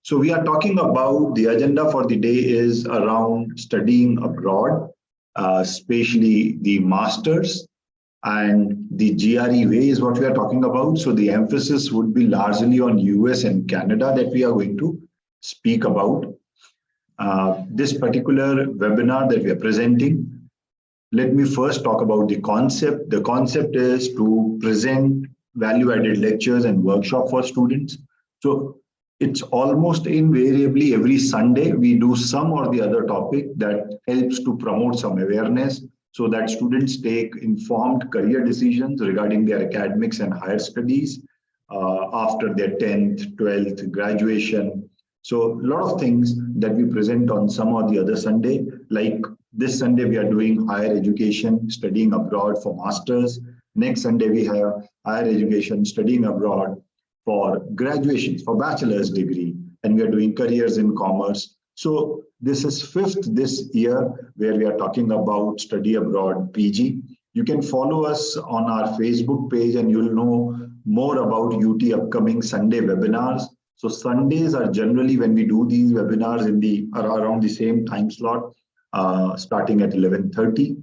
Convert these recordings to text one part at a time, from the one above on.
So we are talking about the agenda for the day is around studying abroad, especially the masters, and the GRE way is what we are talking about. So the emphasis would be largely on US and Canada that we are going to speak about. This particular webinar that we are presenting, let me first talk about the concept. The concept is to present value-added lectures and workshop for students. So it's almost invariably every Sunday we do some or the other topic that helps to promote some awareness so that students take informed career decisions regarding their academics and higher studies after their 10th, 12th, graduation. So a lot of things that we present on some or the other Sunday, like this Sunday we are doing higher education, studying abroad for masters. Next Sunday we have higher education, studying abroad for graduations, for bachelor's degree, and we are doing careers in commerce. So this is fifth this year where we are talking about study abroad PG. You can follow us on our Facebook page and you'll know more about UT upcoming Sunday webinars. So Sundays are generally when we do these webinars in the around the same time slot, starting at 11:30.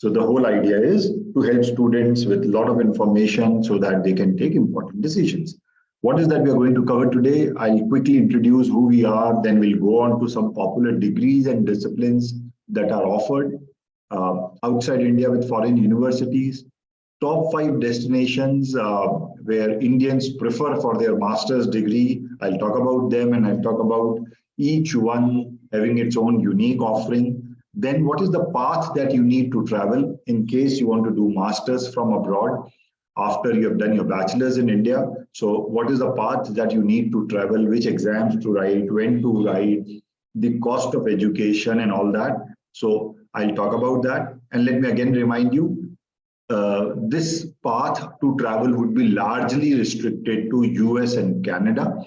So the whole idea is to help students with a lot of information so that they can take important decisions. What is that we are going to cover today? I'll quickly introduce who we are, then we'll go on to some popular degrees and disciplines that are offered outside India with foreign universities. Top 5 destinations where Indians prefer for their master's degree. I'll talk about them and I'll talk about each one having its own unique offering. Then what is the path that you need to travel in case you want to do masters from abroad after you have done your bachelor's in India? So what is the path that you need to travel, which exams to write, when to write, the cost of education and all that. So I'll talk about that. And let me again remind you, this path to travel would be largely restricted to US and Canada.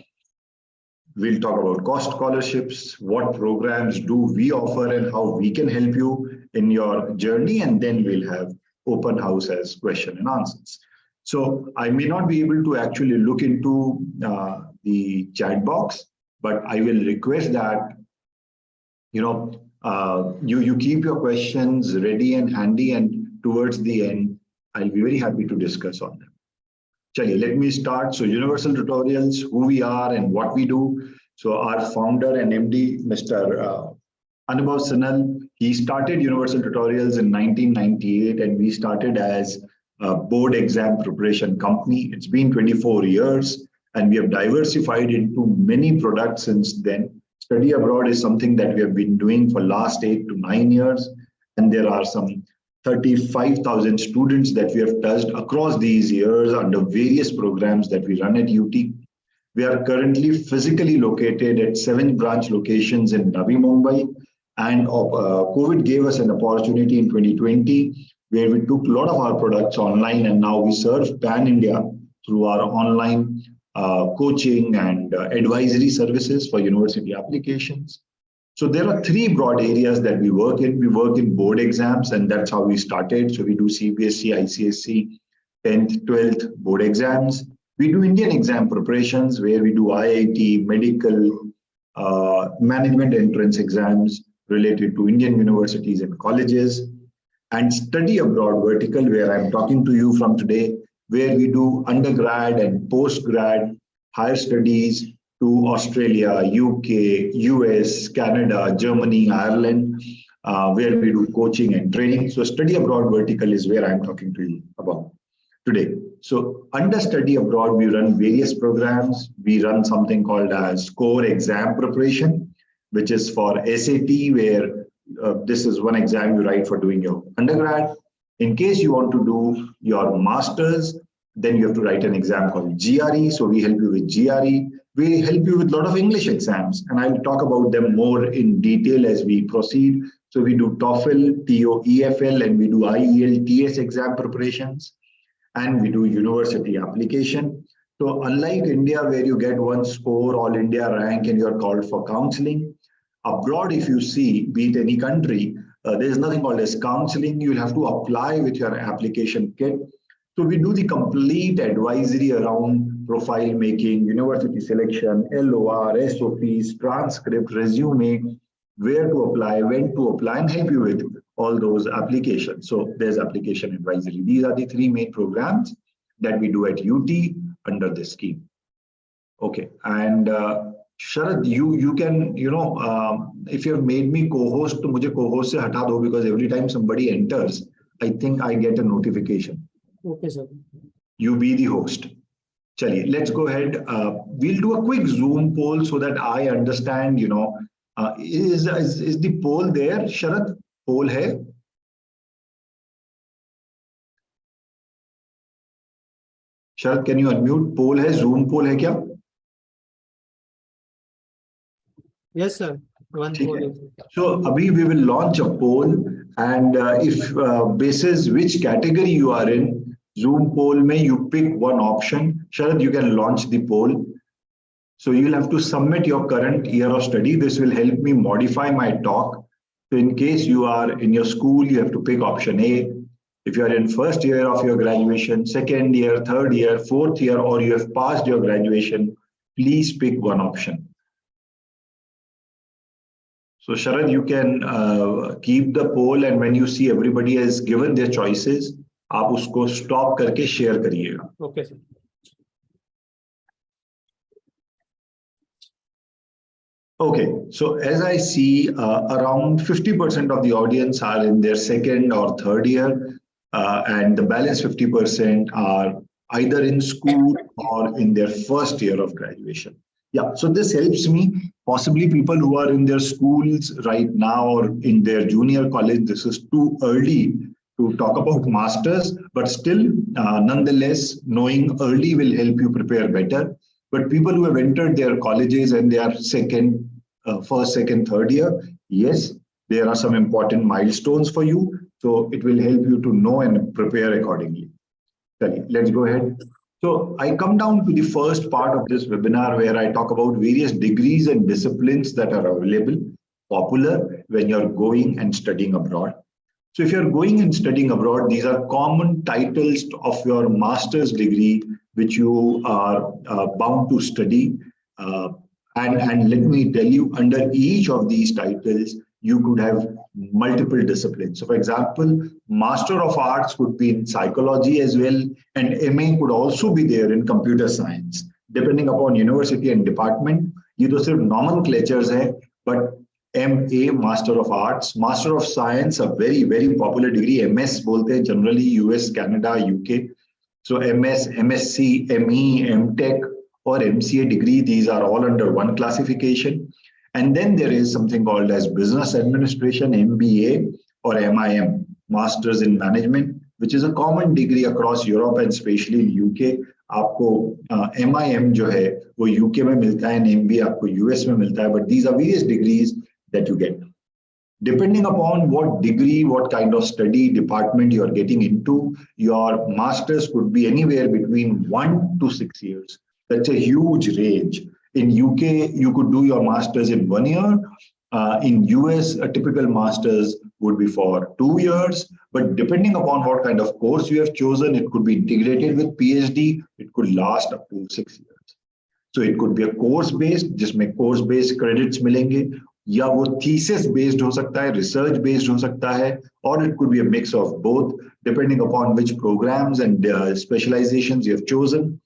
We'll talk about cost scholarships, what programs do we offer and how we can help you in your journey, and then we'll have open house as question and answers. So I may not be able to actually look into the chat box, but I will request that you keep your questions ready and handy, and towards the end, I'll be very happy to discuss on them. Chaliye, let me start. So Universal Tutorials, who we are and what we do. So our founder and MD, Mr. Anubhav Sinal, he started Universal Tutorials in 1998, and we started as a board exam preparation company. It's been 24 years, and we have diversified into many products since then. Study abroad is something that we have been doing for last 8 to 9 years, and there are some 35,000 students that we have touched across these years under various programs that we run at UT. We are currently physically located at 7 branch locations in Navi Mumbai, and COVID gave us an opportunity in 2020 where we took a lot of our products online, and now we serve pan-India through our online coaching and advisory services for university applications. So there are 3 broad areas that we work in. We work in board exams, and that's how we started. So we do CBSE ICSE 10th, 12th board exams. We do Indian exam preparations where we do IIT, medical, management entrance exams related to Indian universities and colleges. And study abroad vertical, where I'm talking to you from today, where we do undergrad and postgrad higher studies to Australia, UK, US, Canada, Germany, Ireland, where we do coaching and training. So study abroad vertical is where I'm talking to you about today. So under study abroad, we run various programs. We run something called as core exam preparation, which is for SAT, where this is one exam you write for doing your undergrad. In case you want to do your master's, then you have to write an exam called GRE. So we help you with GRE. We help you with a lot of English exams, and I'll talk about them more in detail as we proceed. So we do TOEFL, TOEFL, and we do IELTS exam preparations, and we do university application. So unlike India, where you get one score, all India rank, and you're called for counseling, abroad, if you see, be it any country, there's nothing called as counseling. You'll have to apply with your application kit. So we do the complete advisory around profile making, university selection, LOR, SOPs, transcript, resume, where to apply, when to apply, and help you with all those applications. So there's application advisory. These are the three main programs that we do at UT under this scheme. Okay, and Sharad, you can, if you have made me co-host, to mujhe co-host se hata do, because every time somebody enters, I think I get a notification. Okay, sir. You be the host. Chaliye, let's go ahead. We'll do a quick Zoom poll so that I understand, is the poll there? Sharad, poll hai? Sharad, can you unmute? Poll hai, Zoom poll hai kya? Yes, sir. One poll. So, abhi we will launch a poll, and if basis which category you are in, Zoom poll mein you pick one option. Sharad, you can launch the poll. So you'll have to submit your current year of study. This will help me modify my talk. So in case you are in your school, you have to pick option A. If you are in first year of your graduation, second year, third year, fourth year, or you have passed your graduation, please pick one option. So Sharad, you can keep the poll, and when you see everybody has given their choices, आप उसको stop करके share करिएगा. Okay, sir. Okay, so as I see, around 50% of the audience are in their second or third year, and the balance 50% are either in school or in their first year of graduation. Yeah, so this helps me. Possibly people who are in their schools right now or in their junior college, this is too early to talk about masters, but still, nonetheless, knowing early will help you prepare better. But people who have entered their colleges and they are first, second, third year, yes, there are some important milestones for you. So it will help you to know and prepare accordingly. Let's go ahead. So I come down to the first part of this webinar where I talk about various degrees and disciplines that are available, popular when you're going and studying abroad. So if you're going and studying abroad, these are common titles of your master's degree, which you are bound to study. And let me tell you, under each of these titles, you could have multiple disciplines. So for example, Master of Arts could be in psychology as well, and MA could also be there in computer science, depending upon university and department. ये तो सिर्फ nomenclatures है, but MA, Master of Arts, Master of Science, a very, very popular degree. MS बोलते हैं generally US, Canada, UK. So MS, MSc, ME, MTech, or MCA degree, these are all under one classification. And then there is something called as Business Administration, MBA, or MIM, Masters in Management, which is a common degree across Europe and especially in UK. आपको MIM जो है वो UK में मिलता है, and MBA आपको US में मिलता है, but these are various degrees that you get. Depending upon what degree, what kind of study department you are getting into, your masters could be anywhere between 1 to 6 years. That's a huge range. In UK, you could do your masters in 1 year. In US, a typical masters would be for 2 years. But depending upon what kind of course you have chosen, it could be integrated with PhD. It could last up to 6 years. So it could be a course-based, जिसमें course-based credits मिलेंगे, या वो thesis based हो सकता है, research based हो सकता है, or it could be a mix of both, depending upon which programs and specializations you have chosen.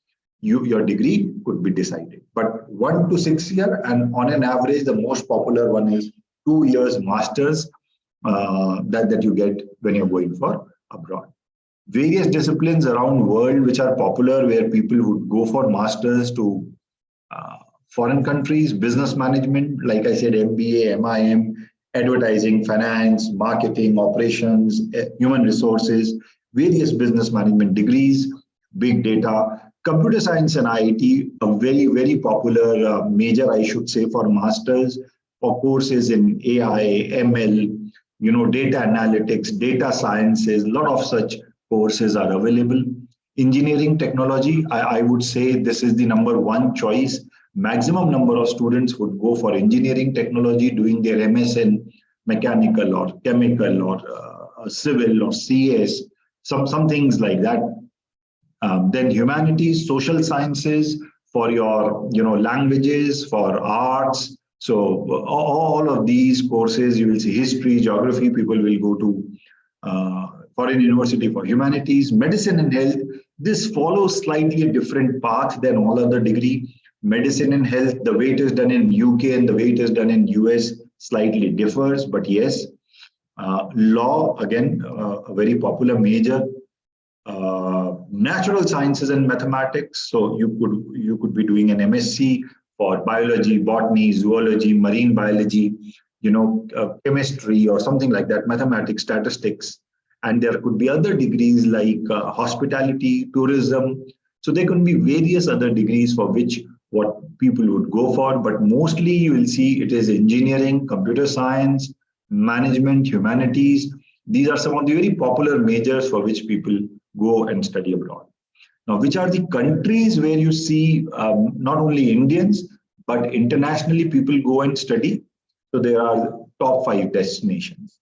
Your degree could be decided. But 1 to 6 year, and on an average, the most popular one is 2 years masters that you get when you're going for abroad. Various disciplines around the world which are popular, where people would go for masters to foreign countries: business management, like I said, MBA, MIM, advertising, finance, marketing, operations, human resources, various business management degrees, big data, computer science and IT, a very, very popular major, I should say, for masters, for courses in AI, ML, data analytics, data sciences, a lot of such courses are available. Engineering technology, I would say this is the #1 choice. Maximum number of students would go for engineering technology, doing their MS in mechanical or chemical or civil or CS, some things like that. Then humanities, social sciences for your languages, for arts. So all of these courses, you will see history, geography, people will go to foreign university for humanities, medicine and health. This follows slightly a different path than all other degree. Medicine and health, the way it is done in UK and the way it is done in US slightly differs, but yes. Law, again, a very popular major. Natural sciences and mathematics. So you could be doing an MSc for biology, botany, zoology, marine biology, chemistry or something like that, mathematics, statistics. And there could be other degrees like hospitality, tourism. So there could be various other degrees for which what people would go for, but mostly you will see it is engineering, computer science, management, humanities. These are some of the very popular majors for which people go and study abroad. Now, which are the countries where you see not only Indians, but internationally people go and study? So there are top 5 destinations.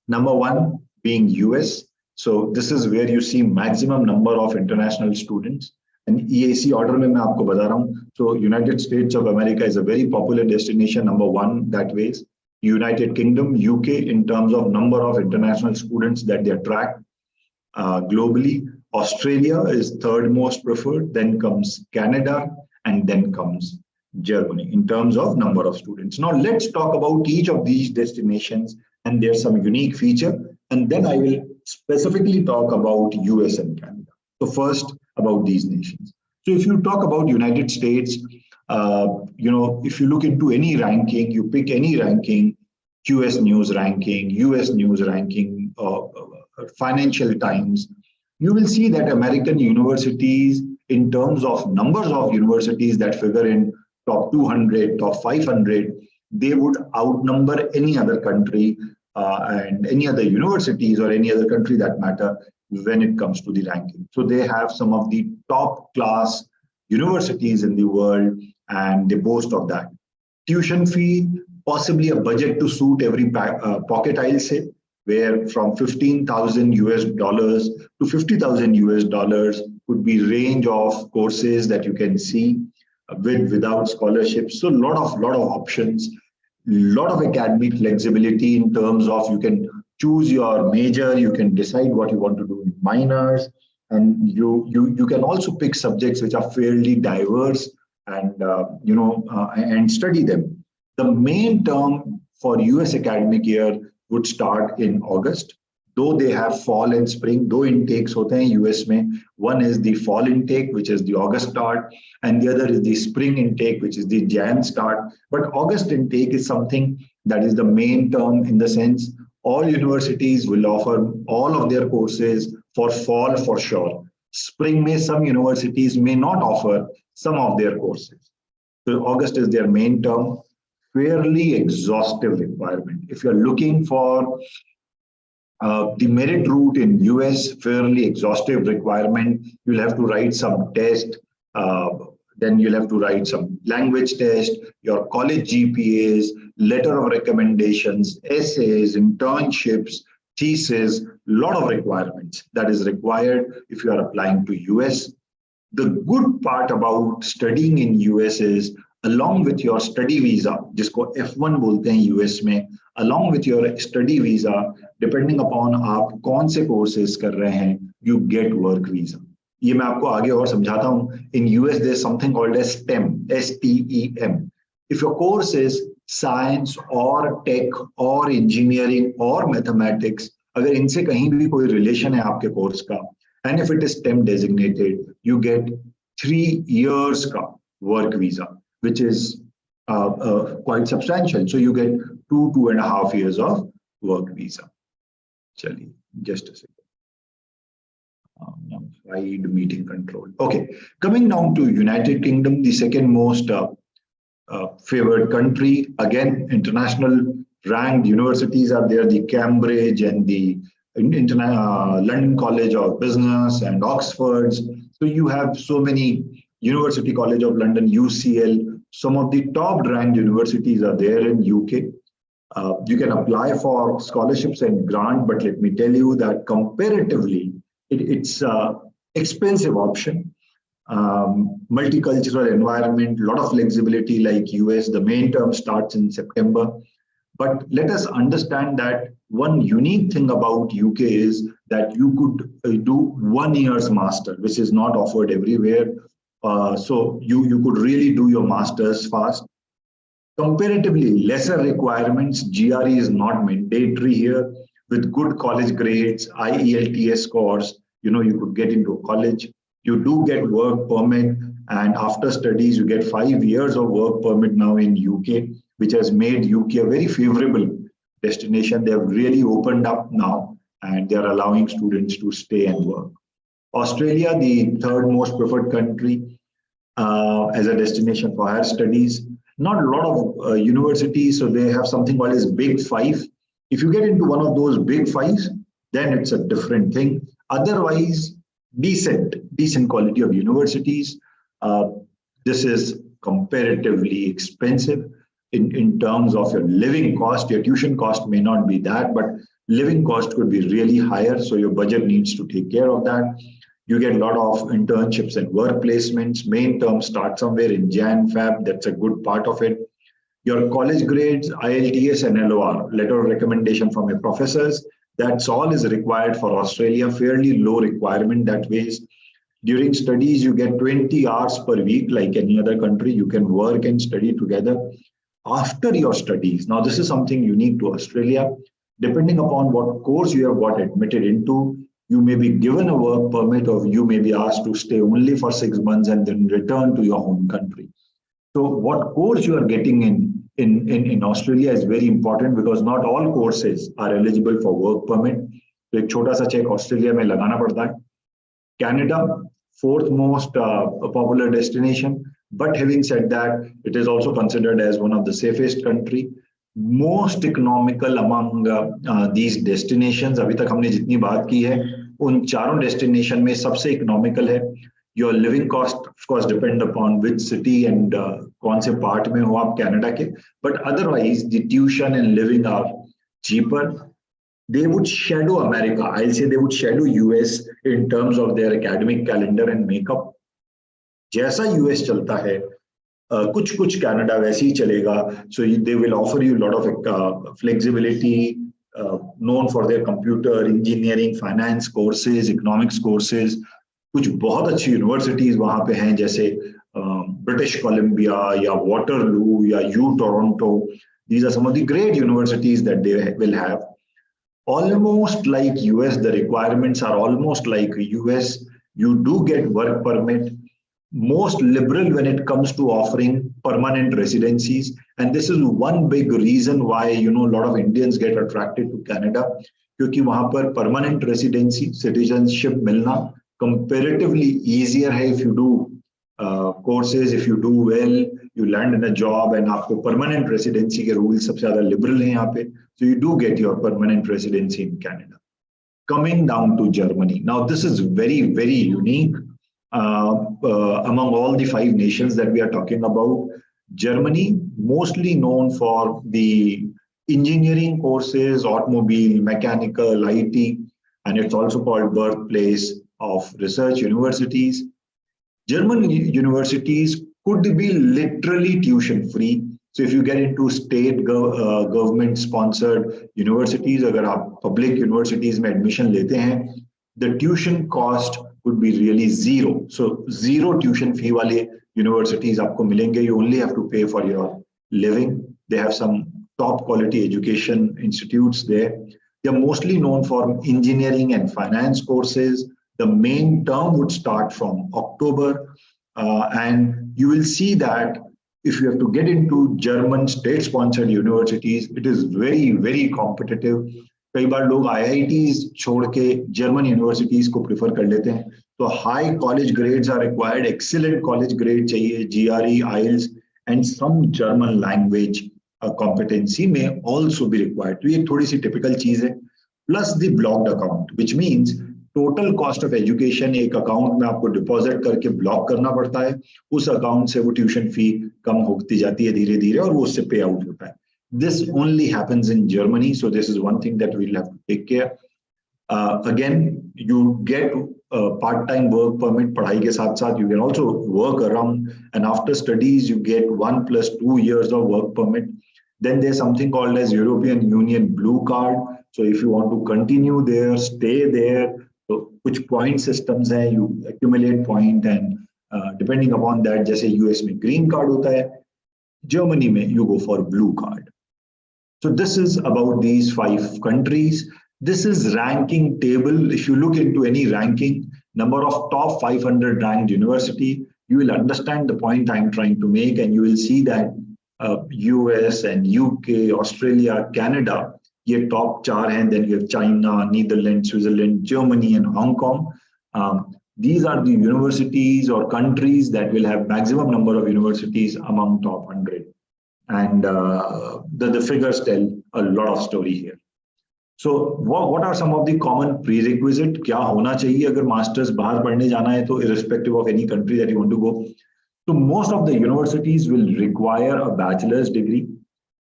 Number 1 being US. So this is where you see maximum number of international students. And EAC order mein main aapko bata raha hu. So United States of America is a very popular destination, number 1 that ways. United Kingdom, UK, in terms of number of international students that they attract globally. Australia is third most preferred, then comes Canada, and then comes Germany in terms of number of students. Now let's talk about each of these destinations and there's some unique feature, and then I will specifically talk about US and Canada. So first about these nations. So if you talk about United States, if you look into any ranking, you pick any ranking, QS News ranking, US News ranking, Financial Times, you will see that American universities, in terms of numbers of universities that figure in top 200, top 500, they would outnumber any other country and any other universities or any other country that matter when it comes to the ranking. So they have some of the top class universities in the world and they boast of that. Tuition fee, possibly a budget to suit every pocket, I'll say, where from 15,000 US dollars to 50,000 US dollars could be range of courses that you can see without scholarships. So a lot of options, lot of academic flexibility in terms of you can choose your major, you can decide what you want to do in minors, and you can also pick subjects which are fairly diverse and and study them. The main term for US academic year would start in August, though they have fall and spring, though intakes hote hain US mein. One is the fall intake, which is the August start, and the other is the spring intake, which is the Jan start. But August intake is something that is the main term in the sense all universities will offer all of their courses for fall for sure. Spring may some universities may not offer some of their courses. So August is their main term. Fairly exhaustive requirement. If you're looking for the merit route in US, fairly exhaustive requirement. You'll have to write some test, then you'll have to write some language test, your college GPAs, letter of recommendations, essays, internships, thesis, lot of requirements that is required if you are applying to US. The good part about studying in US is along with your study visa, जिसको F1 बोलते हैं US में, along with your study visa, depending upon आप कौन से courses कर रहे हैं, you get work visa. ये मैं आपको आगे और समझाता हूँ. In US there's something called as STEM, STEM. If your course is science or tech or engineering or mathematics, अगर इनसे कहीं भी कोई relation है आपके course का, and if it is STEM designated, you get 3 years का work visa, which is quite substantial. So you get 2.5 years of work visa. Chali, just a second. Hide meeting control. Okay, coming down to United Kingdom, the second most favored country. Again, international ranked universities are there, the Cambridge and the London College of Business and Oxford's. So you have so many University College of London, UCL, some of the top ranked universities are there in UK. You can apply for scholarships and grant, but let me tell you that comparatively, it's expensive option. Multicultural environment, lot of flexibility like US. The main term starts in September. But let us understand that one unique thing about UK is that you could do 1 year's master, which is not offered everywhere. So you could really do your masters fast. Comparatively lesser requirements. GRE is not mandatory here. With good college grades, IELTS scores, you could get into a college. You do get work permit, and after studies, you get 5 years of work permit now in UK, which has made UK a very favorable destination. They have really opened up now, and they are allowing students to stay and work. Australia, the third most preferred country as a destination for higher studies. Not a lot of universities, so they have something called as Big Five. If you get into one of those Big Fives, then it's a different thing. Otherwise, decent quality of universities. This is comparatively expensive in terms of your living cost. Your tuition cost may not be that, but living cost could be really higher. So your budget needs to take care of that. You get a lot of internships and work placements. Main term starts somewhere in Jan, Feb. That's a good part of it. Your college grades, IELTS and LOR, letter of recommendation from your professors. That's all is required for Australia. Fairly low requirement that way. During studies, you get 20 hours per week, like any other country. You can work and study together. After your studies, now this is something unique to Australia. Depending upon what course you have got admitted into, you may be given a work permit, or you may be asked to stay only for 6 months and then return to your home country. So what course you are getting in Australia is very important, because not all courses are eligible for work permit. So एक छोटा सा check Australia में लगाना पड़ता है. Canada, fourth most popular destination. But having said that, it is also considered as one of the safest country. Most economical among these destinations. अभी तक हमने जितनी बात की है, उन चारों destination में सबसे economical है. Your living cost, of course, depend upon which city and कौन से part में हो आप Canada के. But otherwise, the tuition and living are cheaper. They would shadow America. I'll say they would shadow US in terms of their academic calendar and makeup. जैसा US चलता है, कुछ Canada वैसे ही चलेगा. So they will offer you a lot of flexibility, known for their computer, engineering, finance courses, economics courses. कुछ बहुत अच्छी universities वहां पे हैं, जैसे ब्रिटिश कोलंबिया या वाटरलू या you Toronto. These are some of the great universities that they will have. Almost like US, the requirements are almost like US. You do get work permit. Most liberal when it comes to offering permanent residencies, and this is one big reason why a lot of Indians get attracted to Canada, क्योंकि वहां पर permanent residency, citizenship मिलना comparatively easier है. If you do courses, if you do well, you land in a job, and आपको permanent residency के rules सबसे ज़्यादा liberal हैं यहाँ पे, so you do get your permanent residency in Canada. Coming down to Germany, now this is very unique. Among all the 5 nations that we are talking about, Germany, mostly known for the engineering courses, automobile, mechanical, IT, and it's also called birthplace of research universities. German universities could be literally tuition free. So if you get into state government sponsored universities, अगर आप public universities में admission लेते हैं, the tuition cost would be really zero. So zero tuition fee वाले universities आपको मिलेंगे. You only have to pay for your living. They have some top quality education institutes there. They are mostly known for engineering and finance courses. The main term would start from October, and you will see that if you have to get into German state-sponsored universities, it is very competitive. कई बार लोग IITs छोड़ के German universities को prefer कर लेते हैं. तो high college grades are required, excellent college grade चाहिए, GRE, IELTS, and some German language competency may also be required. तो ये थोड़ी सी typical चीज है. Plus the blocked account, which means total cost of education एक अकाउंट में आपको deposit करके ब्लॉक करना पड़ता है. उस अकाउंट से वो ट्यूशन फी कम होती जाती है धीरे धीरे, और वो उससे पे आउट होता है. This only happens in Germany, so this is one thing that we will have to take care. Again, you get part-time work permit पढ़ाई के साथ साथ you can also work around, and after studies you get 1 + 2 years of work permit. Then there's something called as European Union Blue Card. So if you want to continue there, stay there, so which point systems hai, you accumulate point, and depending upon that, जैसे US में green card होता है, Germany में you go for blue card. So this is about these 5 countries. This is ranking table. If you look into any ranking, number of top 500 ranked university, you will understand the point I'm trying to make, and you will see that US and UK, Australia, Canada, ये top 4 हैं. Then you have China, Netherlands, Switzerland, Germany, and Hong Kong. These are the universities or countries that will have maximum number of universities among top 100. And the figures tell a lot of story here. So what are some of the common prerequisite? क्या होना चाहिए अगर masters बाहर पढ़ने जाना है तो, irrespective of any country that you want to go? So most of the universities will require a bachelor's degree.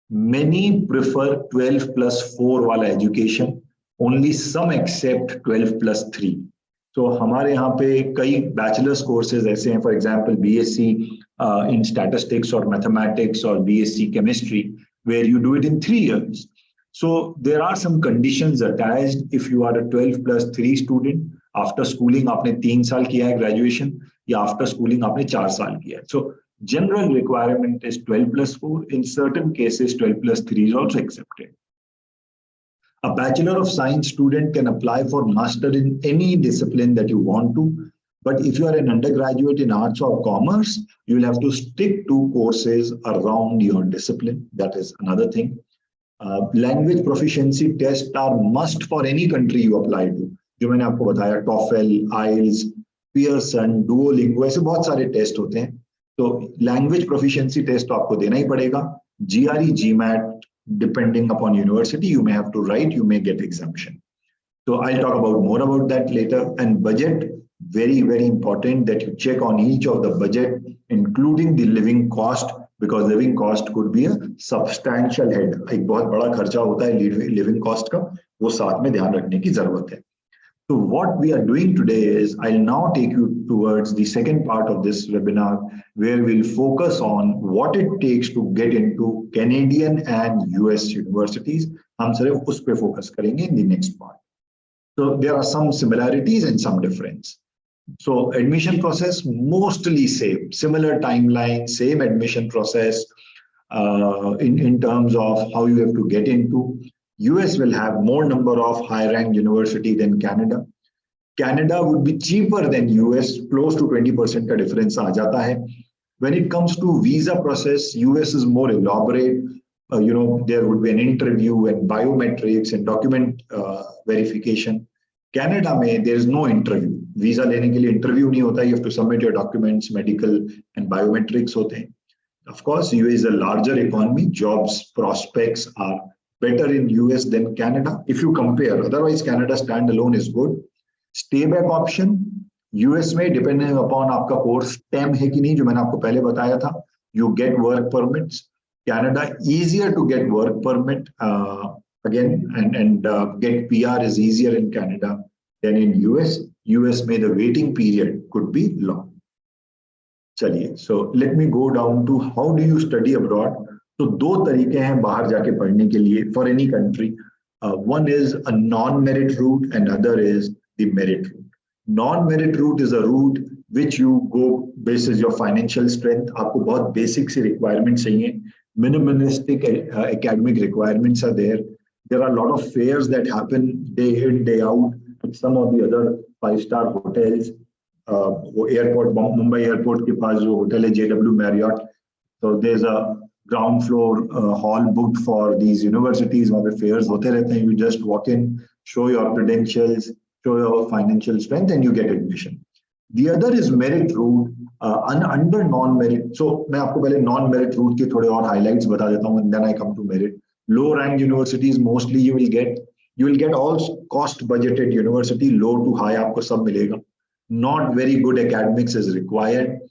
Many prefer 12+4 वाला education. Only some accept 12+3. So हमारे यहाँ पे कई bachelor's courses ऐसे हैं, for example BSc in statistics or mathematics or BSc chemistry, where you do it in 3 years. So there are some conditions attached. If you are a 12+3 student, after schooling आपने 3 साल किया है graduation, या after schooling आपने 4 साल किया है. So general requirement is 12+4. In certain cases 12+3 is also accepted. A Bachelor of Science student can apply for master in any discipline that you want to. But if you are an undergraduate in arts or commerce, you will have to stick to courses around your discipline. That is another thing. Language proficiency tests are must for any country you apply to. जो मैंने आपको बताया, TOEFL, IELTS, Pearson, Duolingo, ऐसे बहुत सारे test होते हैं. तो language proficiency test तो आपको देना ही पड़ेगा. GRE, GMAT, depending upon university, you may have to write, you may get exemption. So I'll talk about more about that later. And budget, very, very important that you check on each of the budget, including the living cost, because living cost could be a substantial head. एक बहुत बड़ा खर्चा होता है living cost का, वो साथ में ध्यान रखने की जरूरत है. So what we are doing today is I'll now take you towards the second part of this webinar, where we'll focus on what it takes to get into Canadian and US universities. हम सिर्फ उस पे focus करेंगे in the next part. So there are some similarities and some difference. So admission process mostly same, similar timeline, same admission process in terms of how you have to get into. US will have more number of high-ranked university than Canada. Canada would be cheaper than US, close to 20% का difference आ जाता है. When it comes to visa process, US is more elaborate. There would be an interview and biometrics and document verification. Canada में there is no interview. Visa लेने के लिए interview नहीं होता. You have to submit your documents, medical and biometrics होते हैं. Of course, US is a larger economy. Jobs prospects are better in US than Canada if you compare. Otherwise, Canada standalone is good. Stay back option, US में depending upon आपका course STEM है कि नहीं, जो मैंने आपको पहले बताया था, you get work permits. Canada easier to get work permit again, and get PR is easier in Canada than in US. US में the waiting period could be long. चलिए, so let me go down to how do you study abroad. तो दो तरीके हैं बाहर जाके पढ़ने के लिए for any country. One is a non-merit route and other is the merit route. Non-merit route is a route which you go basis your financial strength. आपको बहुत basic सी requirements चाहिए. Minimalistic academic requirements are there. There are a lot of fairs that happen day in, day out with some of the other 5-star hotels. वो airport, Mumbai airport के पास जो hotel है JW Marriott. So there's a ground floor hall booked for these universities. वहाँ पे fairs होते रहते हैं. You just walk in, show your credentials, show your financial strength, and you get admission. The other is merit route. Under non-merit, so मैं आपको पहले non-merit route के थोड़े और highlights बता देता हूँ, and then I come to merit. Low ranked universities mostly you will get all cost budgeted university, low to high आपको सब मिलेगा. Not very good academics is required.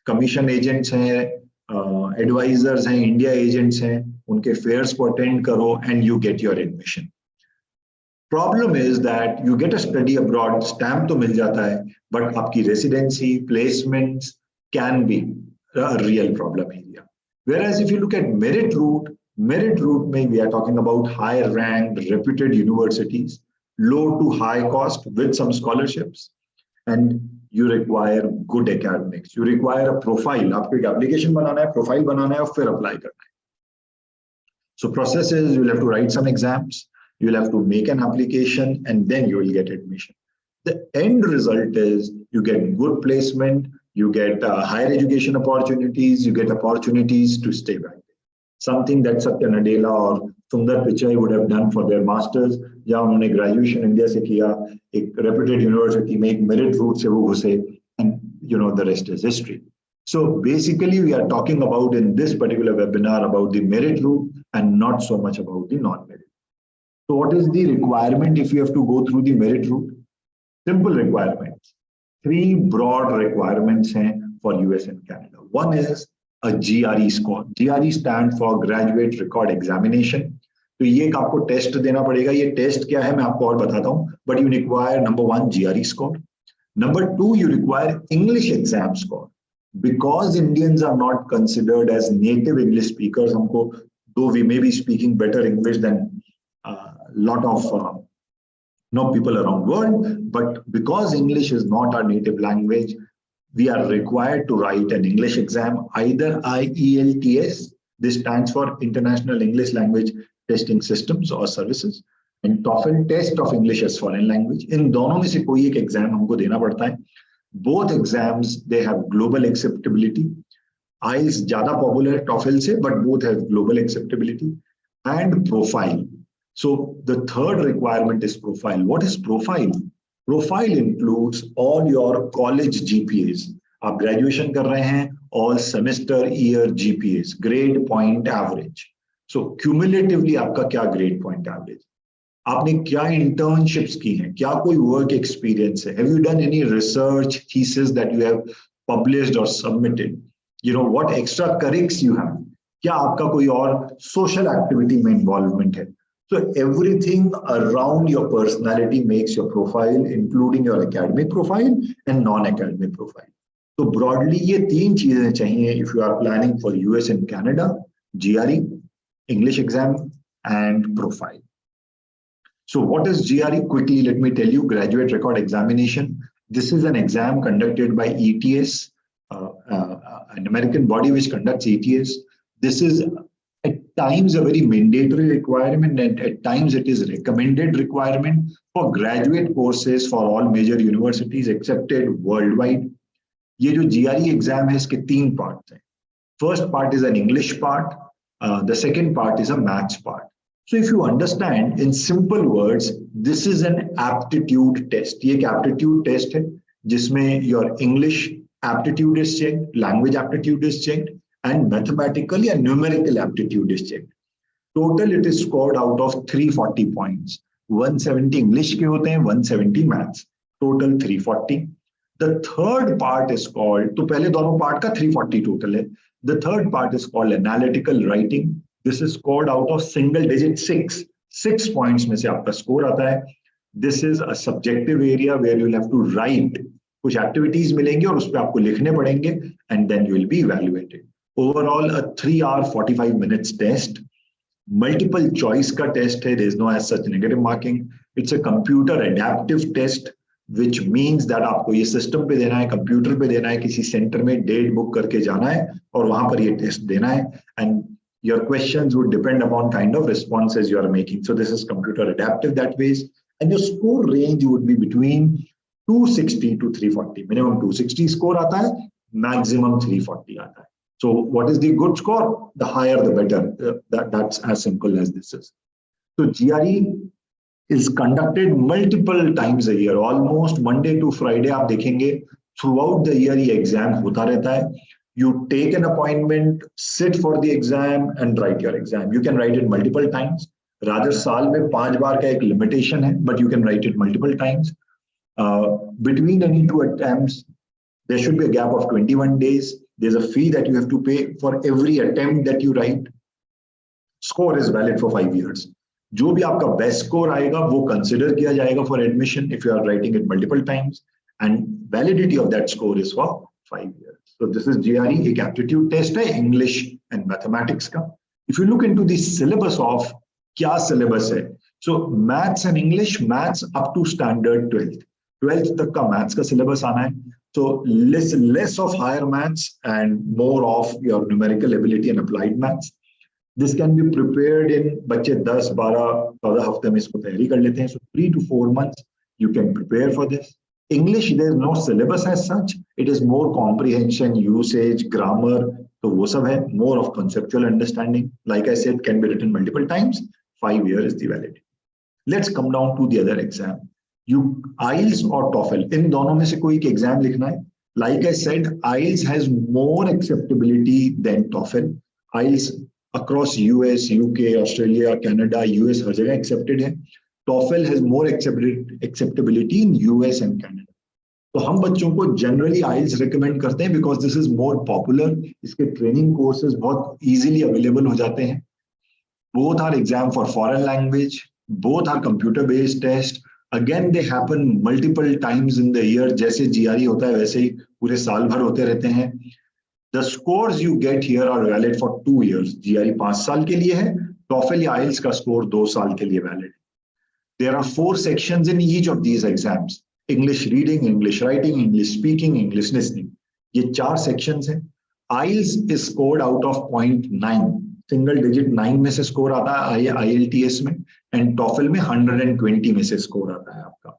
Commission agents हैं, advisors हैं, India agents हैं, उनके fairs को attend करो and you get your admission. Problem is that you get a study abroad, stamp to mil jata hai, but aapki residency, placements can be a real problem area. Whereas if you look at merit route may we are talking about high ranked, reputed universities, low to high cost with some scholarships, and you require good academics. You require a profile. आपको एक application बनाना है, profile बनाना है और फिर apply करना है. So process is you'll have to write some exams, you'll have to make an application, and then you will get admission. The end result is you get good placement, you get higher education opportunities, you get opportunities to stay back. Something that Satya Nadella or Sundar Pichai would have done for their masters, या उन्होंने graduation India से किया, एक reputed university में एक merit route से वो घुसे, and you know the rest is history. So basically we are talking about in this particular webinar about the merit route and not so much about the non-merit. So what is the requirement if you have to go through the merit route? Simple requirements. 3 broad requirements for US and Canada. One is a GRE score. GRE stands for Graduate Record Examination. तो ये एक आपको test देना पड़ेगा. ये test क्या है मैं आपको और बताता हूँ. But you require number 1 GRE score. Number 2 you require English exam score. Because Indians are not considered as native English speakers, हमको though we may be speaking better English than a lot of people around world, but because English is not our native language, we are required to write an English exam, either IELTS, this stands for International English Language Testing Systems or Services, and TOEFL, Test of English as Foreign Language. इन दोनों में से कोई एक exam हमको देना पड़ता है. Both exams, they have global acceptability. IELTS ज़्यादा popular है TOEFL से, but both have global acceptability and profile. So the third requirement is profile. What is profile? Profile includes all your college GPAs. आप graduation कर रहे हैं, all semester year GPAs, grade point average. So cumulatively आपका क्या grade point average? आपने क्या internships की हैं? क्या कोई work experience है? Have you done any research thesis that you have published or submitted? You know what extra currics you have? क्या आपका कोई और social activity में involvement है? So everything around your personality makes your profile, including your academic profile and non-academic profile. So broadly, ये 3 चीजें चाहिए if you are planning for US and Canada: GRE, English exam, and profile. So what is GRE? Quickly, let me tell you. Graduate Record Examination. This is an exam conducted by ETS, an American body which conducts ETS. This is at times a very mandatory requirement, and at times it is recommended requirement for graduate courses for all major universities accepted worldwide. ये जो GRE exam है इसके 3 parts हैं. First part is an English part. The second part is a maths part. So if you understand in simple words, this is an aptitude test. ये एक aptitude test है जिसमें your English aptitude is checked, language aptitude is checked, and mathematical and numerical aptitude is checked. Total it is scored out of 340 points. 170 English के होते हैं, 170 maths. Total 340. The third part is called, तो पहले दोनों part का 340 total है. The third part is called analytical writing. This is scored out of single digit 6. 6 points में से आपका score आता है. This is a subjective area where you'll have to write. कुछ activities मिलेंगे और उस पर आपको लिखने पड़ेंगे, and then you will be evaluated. Overall, a 3 hour 45 minutes test. Multiple choice का test है. There is no as such negative marking. It's a computer adaptive test, which means that आपको ये system पे देना है, computer पे देना है, किसी center में date book करके जाना है और वहाँ पर ये test देना है, and your questions would depend upon kind of responses you are making. So this is computer adaptive that ways, and your score range would be between 260 to 340. Minimum 260 score आता है, maximum 340 आता है. So what is the good score? The higher the better. That's as simple as this is. So GRE is conducted multiple times a year, almost Monday to Friday. आप देखेंगे throughout the year ये exam होता रहता है. You take an appointment, sit for the exam and write your exam. You can write it multiple times. Rather साल में 5 बार का एक limitation है, but you can write it multiple times. Between any 2 attempts, there should be a gap of 21 days. There's a fee that you have to pay for every attempt that you write. Score is valid for 5 years. जो भी आपका best score आएगा वो consider किया जाएगा for admission if you are writing it multiple times, and validity of that score is for 5 years. So this is GRE, एक aptitude test है English and mathematics का. If you look into the syllabus of, क्या syllabus है, so maths and English, maths up to standard 12th तक का maths का syllabus आना है. So less of higher maths and more of your numerical ability and applied maths. This can be prepared in, बच्चे 10, 12, 14 हफ्ते में इसको तैयारी कर लेते हैं. So 3 to 4 months you can prepare for this. English, there is no syllabus as such. It is more comprehension, usage, grammar. तो वो सब है. More of conceptual understanding. Like I said, can be written multiple times. 5 years is the validity. Let's come down to the other exam. You IELTS or TOEFL, इन दोनों में से कोई एक exam लिखना है. Like I said, IELTS has more acceptability than TOEFL. IELTS across US, UK, Australia, Canada, US हर जगह accepted है. TOEFL has more acceptability in US and Canada. तो हम बच्चों को generally IELTS recommend करते हैं because this is more popular. इसके training courses बहुत easily available हो जाते हैं. Both are exam for foreign language. Both are computer-based test. Again, they happen multiple times in the year. जैसे GRE होता है वैसे ही पूरे साल भर होते रहते हैं. The scores you get here are valid for 2 years. GRE 5 साल के लिए है. TOEFL या IELTS का स्कोर 2 साल के लिए valid. There are 4 sections in each of these exams. English reading, English writing, English speaking, English listening. ये 4 sections हैं. IELTS is scored out of 0.9. Single digit 9 में से स्कोर आता है IELTS में, एंड TOEFL में 120 में से स्कोर आता है आपका.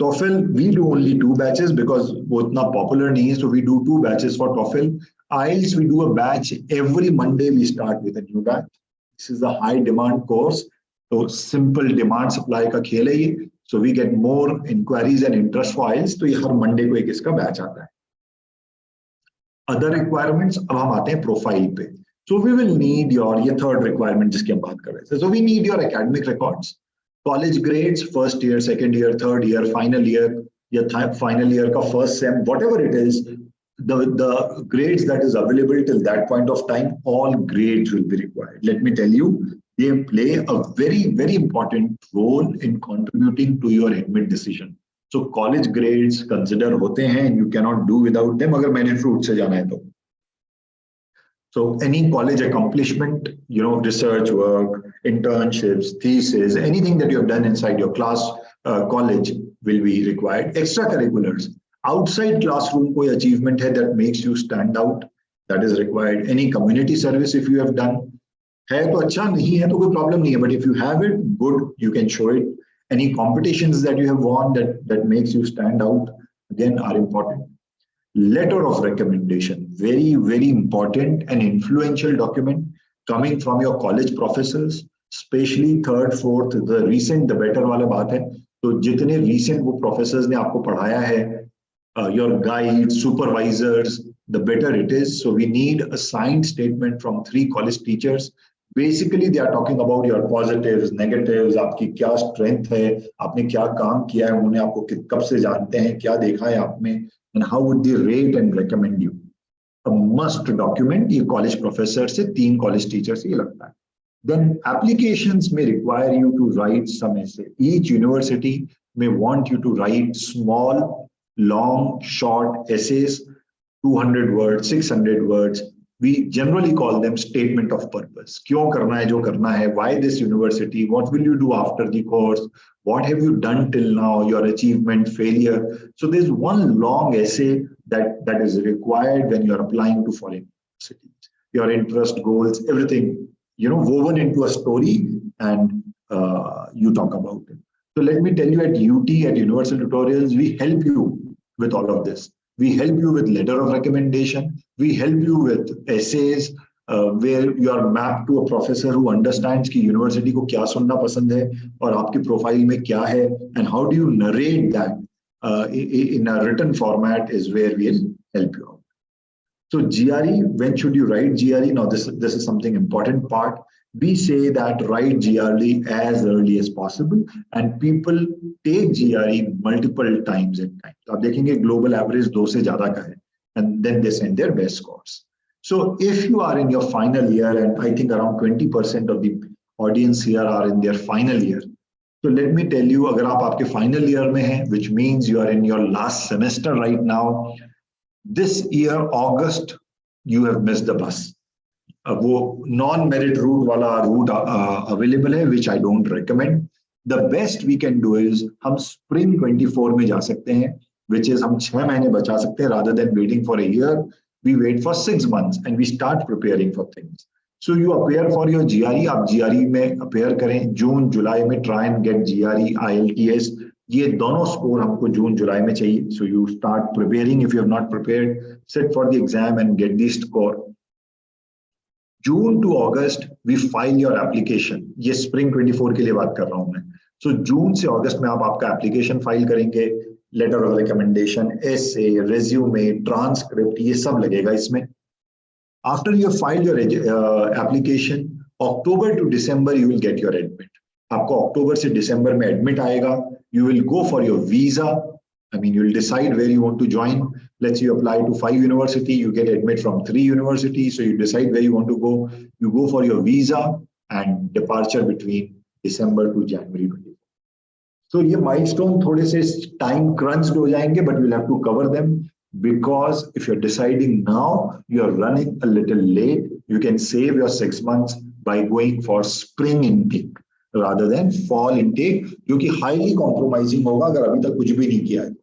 TOEFL we do only 2 batches because वो इतना पॉपुलर नहीं है, so we do 2 batches for TOEFL. IELTS we do a batch every Monday. We start with a new batch. This is a high demand course, so simple demand supply का खेल है ये. So we get more inquiries and interest for IELTS. तो ये हर Monday को एक इसका batch आता है. Other requirements, अब हम आते हैं प्रोफाइल पे. So we will need your, ये third requirement जिसकी हम बात कर रहे थे. So we need your academic records, college grades, first year, second year, third year, final year, या final year का first sem, whatever it is, the grades that is available till that point of time, all grades will be required. Let me tell you, they play a very, very important role in contributing to your admit decision. So college grades consider होते हैं, and you cannot do without them अगर मैंने fruit से जाना है तो. So any college accomplishment, research work, internships, thesis, anything that you have done inside your class, college will be required. Extracurriculars, outside classroom कोई achievement है that makes you stand out, that is required. Any community service if you have done, है तो अच्छा, नहीं है तो कोई problem नहीं है, but if you have it, good, you can show it. Any competitions that you have won that makes you stand out, again, are important. Letter of recommendation, very, very important and influential document coming from your college professors, especially third, fourth, the recent, the better वाला बात है. तो जितने recent वो professors ने आपको पढ़ाया है, your guides, supervisors, the better it is. So we need a signed statement from 3 college teachers. Basically, they are talking about your positives, negatives, आपकी क्या strength है, आपने क्या काम किया है, उन्होंने आपको कब से जानते हैं, क्या देखा है आप में, and how would they rate and recommend you. A must document, ये college professor से 3 college teachers से ये लगता है. Then applications may require you to write some essay. Each university may want you to write small, long, short essays, 200 words, 600 words. We generally call them statement of purpose. क्यों करना है जो करना है, why this university, what will you do after the course, what have you done till now, your achievement, failure. So there's one long essay that is required when you're applying to foreign universities. Your interest, goals, everything, woven into a story, and you talk about it. So let me tell you, at UT, at Universal Tutorials, we help you with all of this. We help you with letter of recommendation. We help you with essays where you are mapped to a professor who understands कि university को क्या सुनना पसंद है और आपकी profile में क्या है, and how do you narrate that in a written format is where we'll help you out. So GRE, when should you write GRE? Now this is something important part. We say that write GRE as early as possible, and people take GRE multiple times at times. आप देखेंगे global average 2 से ज़्यादा का है, and then they send their best scores. So if you are in your final year, and I think around 20% of the audience here are in their final year. So let me tell you, अगर आप आपके final year में हैं, which means you are in your last semester right now, this year August you have missed the bus. वो non-merit route वाला route available है, which I don't recommend. The best we can do is हम spring 24 में जा सकते हैं, which is हम 6 महीने बचा सकते हैं rather than waiting for a year. We wait for 6 months and we start preparing for things. So you appear for your GRE, आप GRE में appear करें, जून जुलाई में try and get GRE, IELTS, ये दोनों score हमको जून जुलाई में चाहिए. So you start preparing. If you have not prepared, sit for the exam and get the score. June to August we file your application. ये spring 24 के लिए बात कर रहा हूँ मैं. So June से August में आप आपका application file करेंगे, letter of recommendation, essay, resume, transcript, ये सब लगेगा इसमें. After you file your application, October to December you will get your admit. आपको October से December में admit आएगा. You will go for your visa. I mean, you will decide where you want to join. Let's say you apply to 5 universities, you get admit from 3 universities. So you decide where you want to go. You go for your visa and departure between December to January 24. So ये milestone थोड़े से time crunched हो जाएंगे, but you'll have to cover them because if you're deciding now, you're running a little late. You can save your 6 months by going for spring intake rather than fall intake, जो कि highly compromising होगा अगर अभी तक कुछ भी नहीं किया है.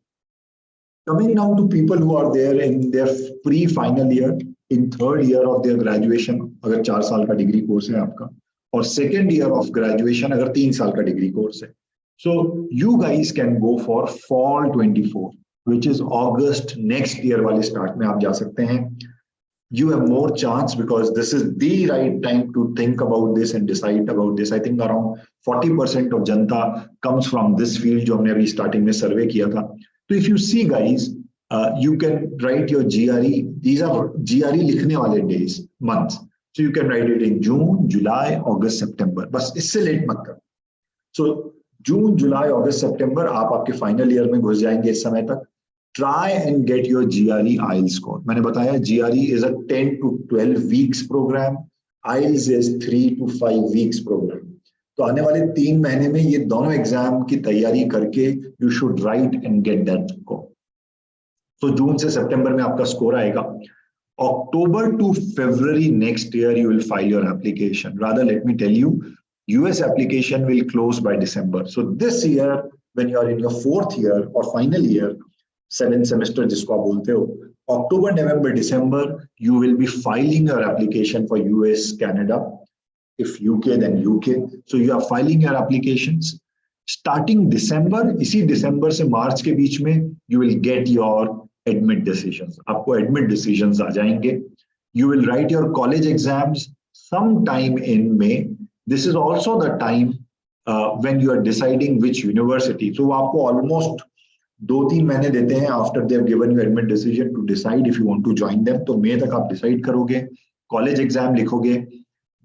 Coming now to people who are there in their pre-final year, in third year of their graduation, अगर 4 साल का डिग्री कोर्स है आपका, और second year of graduation अगर 3 साल का डिग्री कोर्स है. So you guys can go for fall 24, which is August next year वाले start में आप जा सकते हैं. You have more chance because this is the right time to think about this and decide about this. I think around 40% of Janata comes from this field जो हमने अभी starting में survey किया था. So if you see guys, you can write your GRE. These are GRE लिखने वाले days, months. So you can write it in June, July, August, September. बस इससे late मत कर. So June, July, August, September आप आपके final year में घुस जाएंगे इस समय तक. Try and get your GRE IELTS score. मैंने बताया GRE is a 10 to 12 weeks program. IELTS is 3 to 5 weeks program. तो आने वाले 3 महीने में ये दोनों एग्जाम की तैयारी करके you should write and get that score. So जून से सितंबर में आपका स्कोर आएगा. October to February next year you will file your application. Rather, let me tell you, US application will close by December. So this year, when you are in your 4th year or final year, 7th semester जिसको आप बोलते हो, October, November, December, you will be filing your application for US, Canada. If UK, then UK. So you are filing your applications. Starting December, इसी December से March के बीच में, you will get your admit decisions. आपको admit decisions आ जाएंगे. You will write your college exams sometime in May. This is also the time when you are deciding which university. So आपको almost 2-3 महीने देते हैं after they have given you admit decision to decide if you want to join them. तो मई तक आप decide करोगे, college exam लिखोगे,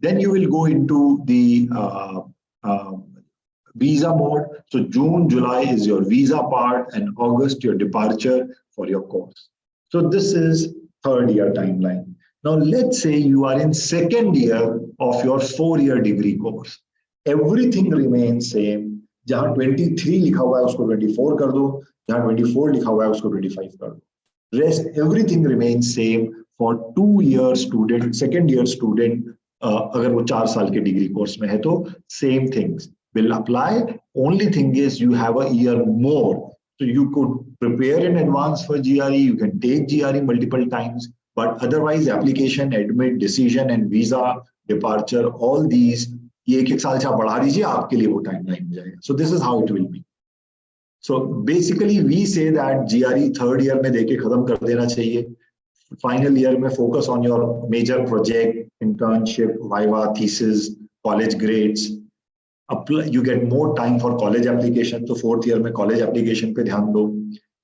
then you will go into the visa mode. So June, July is your visa part and August your departure for your course. So this is third year timeline. Now let's say you are in second year of your 4-year degree course. Everything remains same. जहाँ 23 लिखा हुआ है उसको 24 कर दो, जहाँ 24 लिखा हुआ है उसको 25 कर दो. Rest everything remains same for 2-year student, second year student. अगर वो 4 साल के डिग्री कोर्स में है तो same things will apply. Only thing is you have a year more. So you could prepare in advance for GRE. You can take GRE multiple times, but otherwise application, admit, decision, and visa, departure, all these ये एक साल से आप बढ़ा दीजिए, आपके लिए वो टाइमलाइन हो जाएगा. So this is how it will be. So basically we say that GRE third year में देके खत्म कर देना चाहिए. Final year में focus on your major project, internship, viva, thesis, college grades. Apply, you get more time for college application. So 4th year में college application पे ध्यान दो.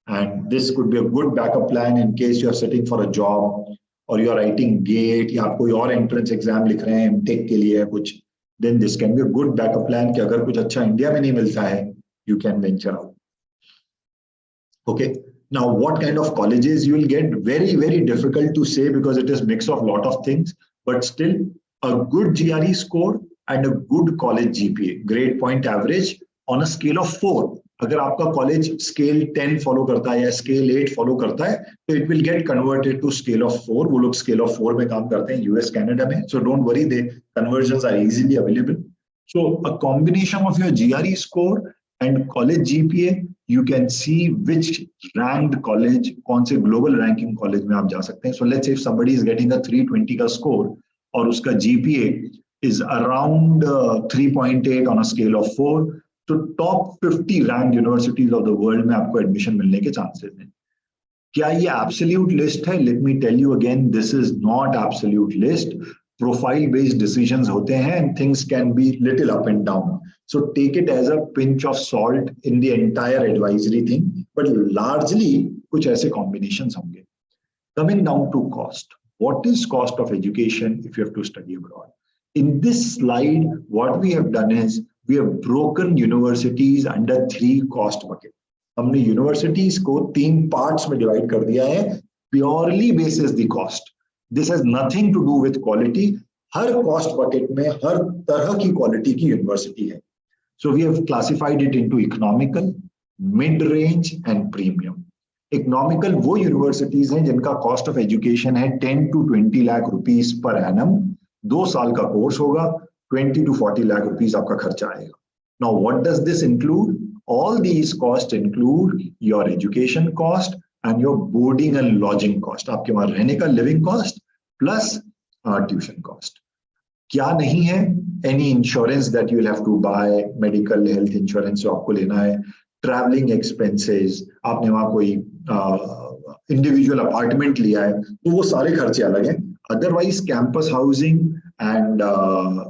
And this could be a good backup plan in case you are sitting for a job or you are writing GATE या आप कोई और entrance exam लिख रहे हैं MTech के लिए कुछ. Then this can be a good backup plan कि अगर कुछ अच्छा इंडिया में नहीं मिलता है, you can venture out. Okay. Now, what kind of colleges you will get? Very, very difficult to say because it is mix of lot of things. But still, a good GRE score and a good college GPA, grade point average on a scale of 4. अगर आपका college scale 10 follow करता है या scale 8 follow करता है तो it will get converted to scale of 4. वो लोग स्केल ऑफ 4 में काम करते हैं यूएस कनाडा में. So don't worry, they conversions are easily available. So a combination of your GRE score and college GPA, you can see which ranked college, कौन से global ranking college में आप जा सकते हैं. So let's say if somebody is getting a 320 का score और उसका GPA is around 3.8 on a scale of 4, तो top 50 ranked universities of the world में आपको admission मिलने के chances हैं. क्या ये absolute list है? Let me tell you again, this is not absolute list. Profile based decisions होते हैं and things can be little up and down. So take it as a pinch of salt in the entire advisory thing, but largely कुछ ऐसे combinations होंगे. Coming down to cost. What is cost of education if you have to study abroad? In this slide, what we have done is we have broken universities under 3 cost buckets. हमने universities को 3 parts में divide कर दिया है purely basis the cost. This has nothing to do with quality. Her cost bucket में हर तरह की quality की university है. So we have classified it into economical, mid-range and premium. Economical वो universities हैं जिनका cost of education है 10 to 20 lakh rupees per annum. 2 साल का course होगा, 20 to 40 lakh rupees आपका खर्चा आएगा. Now what does this include? All these costs include your education cost and your boarding and lodging cost. आपके वहाँ रहने का living cost plus tuition cost. क्या नहीं है? Any insurance that you will have to buy, medical health insurance जो आपको लेना है, traveling expenses, आपने वहाँ कोई individual apartment लिया है, तो वो सारे खर्चे अलग हैं. Otherwise, campus housing and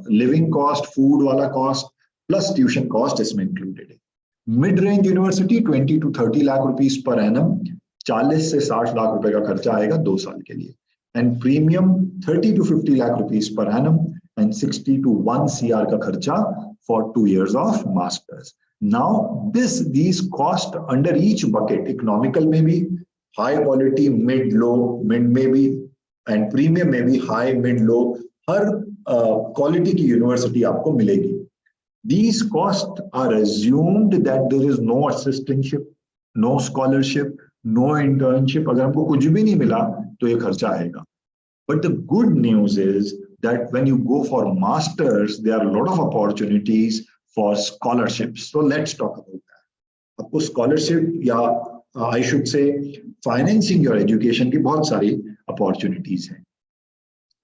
living cost, food वाला cost plus tuition cost इसमें included है. Mid-range university 20 to 30 lakh rupees per annum, 40 से 60 लाख रुपए का खर्चा आएगा 2 साल के लिए. And premium 30 to 50 lakh rupees per annum and 60 to 1 CR का खर्चा for 2 years of masters. Now these cost under each bucket, economical में भी high quality, mid, low, mid में भी and premium में भी high, mid, low, हर quality की university आपको मिलेगी. These costs are assumed that there is no assistantship, no scholarship, no internship. अगर हमको कुछ भी नहीं मिला तो ये खर्चा आएगा. But the good news is that when you go for masters, there are a lot of opportunities for scholarships. So let's talk about that. आपको scholarship या I should say financing your education की बहुत सारी opportunities हैं.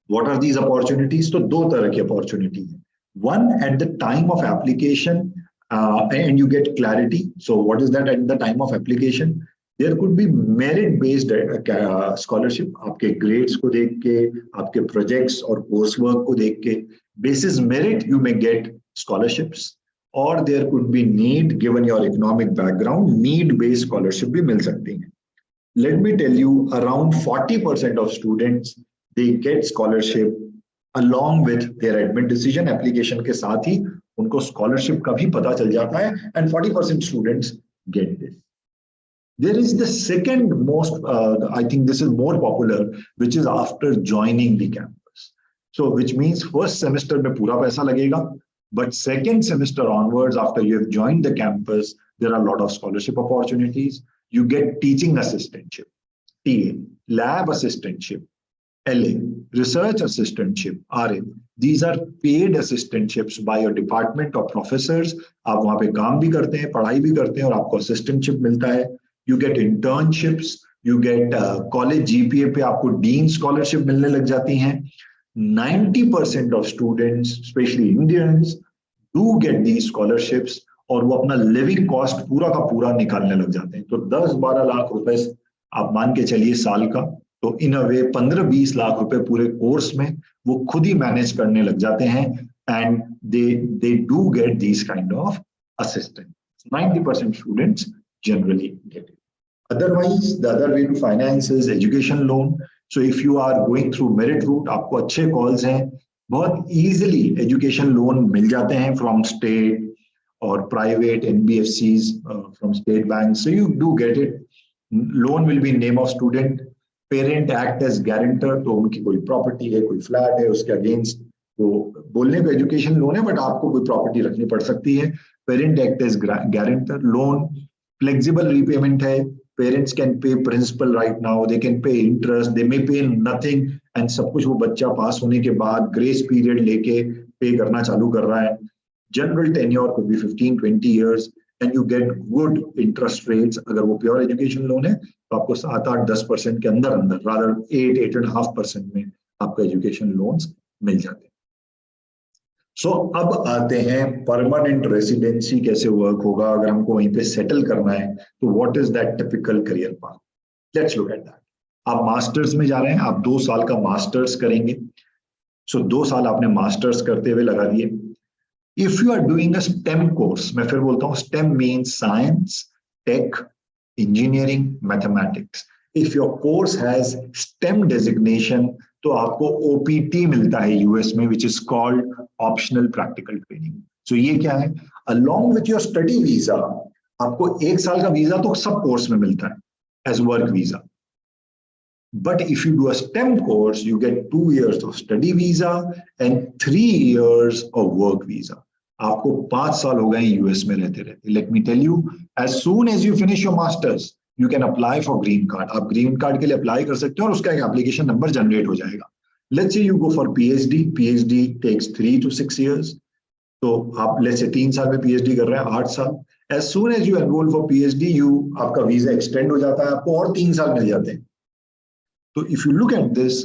What are these opportunities? तो 2 तरह की opportunity है. One, at the time of application, and you get clarity. So what is that at the time of application? There could be merit-based scholarship. आपके grades को देख के, आपके projects और coursework को देख के, basis merit you may get scholarships. Or there could be need, given your economic background, need-based scholarship भी मिल सकती हैं. Let me tell you, around 40% of students, they get scholarship along with their admit decision application के साथ ही उनको scholarship का भी पता चल जाता है and 40% students get this. There is the second most, I think this is more popular, which is after joining the campus. So which means first semester में पूरा पैसा लगेगा, but second semester onwards, after you have joined the campus, there are a lot of scholarship opportunities. You get teaching assistantship, TA, lab assistantship, LA, research assistantship, RA. These are paid assistantships by your department or professors. आप वहाँ पे काम भी करते हैं, पढ़ाई भी करते हैं और आपको assistantship मिलता है. You get internships, you get college GPA पे आपको dean scholarship मिलने लग जाती हैं. 90% of students, especially Indians, do get these scholarships और वो अपना living cost पूरा का पूरा निकालने लग जाते हैं. तो 10-12 लाख रुपए आप मान के चलिए साल का, तो इन अ वे 15-20 लाख रुपए पूरे कोर्स में वो खुद ही मैनेज करने लग जाते हैं and they do get these kind of assistance. 90% students generally get it. Otherwise, the other way to finance is education loan. So if you are going through merit route, आपको अच्छे calls हैं, बहुत easily education loan मिल जाते हैं from state or private NBFCs, from state banks. So you do get it. Loan will be name of student. Parent act as guarantor, तो उनकी कोई property है, कोई flat है, उसके against तो बोलने को एजुकेशन लोन है, बट आपको कोई प्रॉपर्टी रखनी पड़ सकती है। Parent act as guarantor. Loan flexible repayment है। Parents can pay principal right now, they can pay interest, they may pay nothing, and सब कुछ वो बच्चा पास होने के बाद ग्रेस पीरियड लेके पे करना चालू कर रहा है। General tenure could be 15-20 years and you get good interest rates। अगर वो प्योर एजुकेशन लोन है तो आपको 7-8-10% के अंदर अंदर, रादर 8-8.5% में आपका एजुकेशन लोन्स मिल जाते हैं। सो अब आते हैं परमानेंट रेसिडेंसी कैसे वर्क होगा अगर हमको वहीं पे सेटल करना है, तो what is that typical career path. Let's look at that. आप मास्टर्स में जा रहे हैं, आप 2 साल का मास्टर्स करेंगे। सो 2 साल आपने मास्टर्स करते हुए लगा दिए। If you are doing a STEM course, मैं फिर बोलता हूँ STEM means science, tech, engineering, mathematics. If your course has STEM designation तो आपको ओपीटी मिलता है यूएस में, which is called optional practical training. So ये क्या है, along with your study visa आपको 1 साल का वीजा तो सब कोर्स में मिलता है as work visa. But if you do a STEM course, you get 2 years of study visa and 3 years of work visa. आपको 5 साल हो गए यूएस में रहते रहते। Let me tell you, as soon as you finish your masters, you can apply for green card. आप green card के लिए अप्लाई कर सकते हो और उसका एक एप्लीकेशन नंबर जनरेट हो जाएगा। Let's say you go for PhD. PhD takes 3 to 6 years. तो आप let's say 3 साल में PhD कर रहे हैं, 8 साल। As soon as you enroll for PhD, आपका वीजा एक्सटेंड हो जाता है, आपको और 3 साल मिल जाते हैं। So if you look at this,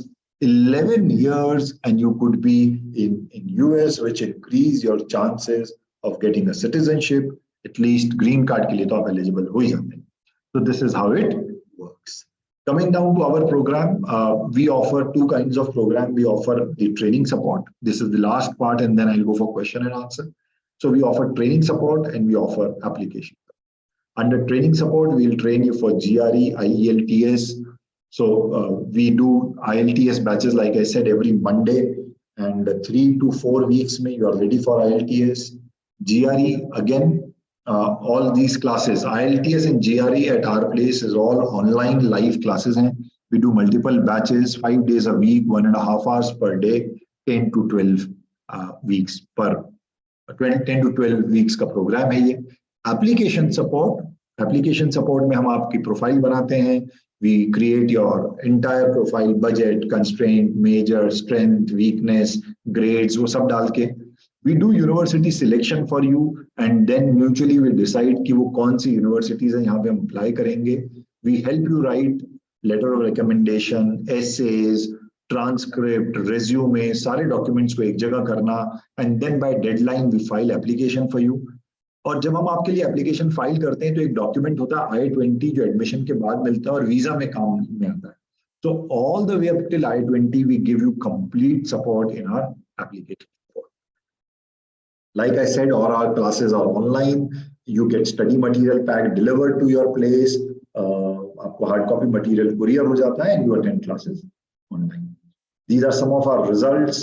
11 years and you could be in US, which increase your chances of getting a citizenship, at least green card के लिए तो आप eligible हो ही जाते हैं। So this is how it works. Coming down to our program, we offer 2 kinds of program. We offer the training support. This is the last part and then I'll go for question and answer. So we offer training support and we offer application. Under training support, we'll train you for GRE, IELTS. So we do IELTS batches, like I said, every Monday, and 3 to 4 weeks may you are ready for IELTS. GRE, again, all these classes, IELTS and GRE at our place is all online live classes. We do multiple batches, 5 days a week, 1.5 hours per day, 10 to 12 weeks per 10 to 12 weeks का program है ये। Application support में हम आपकी profile बनाते हैं। We create your entire profile, budget, constraint, major, strength, weakness, grades, वो सब डाल के we do university selection for you and then mutually we decide कि वो कौन सी universities हैं यहाँ पे हम apply करेंगे। We help you write letter of recommendation, essays, transcript, resume, सारे documents को एक जगह करना and then by deadline we file application for you। और जब हम आपके लिए एप्लीकेशन फाइल करते हैं तो एक डॉक्यूमेंट होता है I-20 जो एडमिशन के बाद मिलता है और वीजा में काम में आता है। तो all the way up till I-20 we give you complete support in our application. Like I said, all our classes are online. You get study material pack delivered to your place. आपको hard copy material courier हो जाता है and you attend classes online. These are some of our results.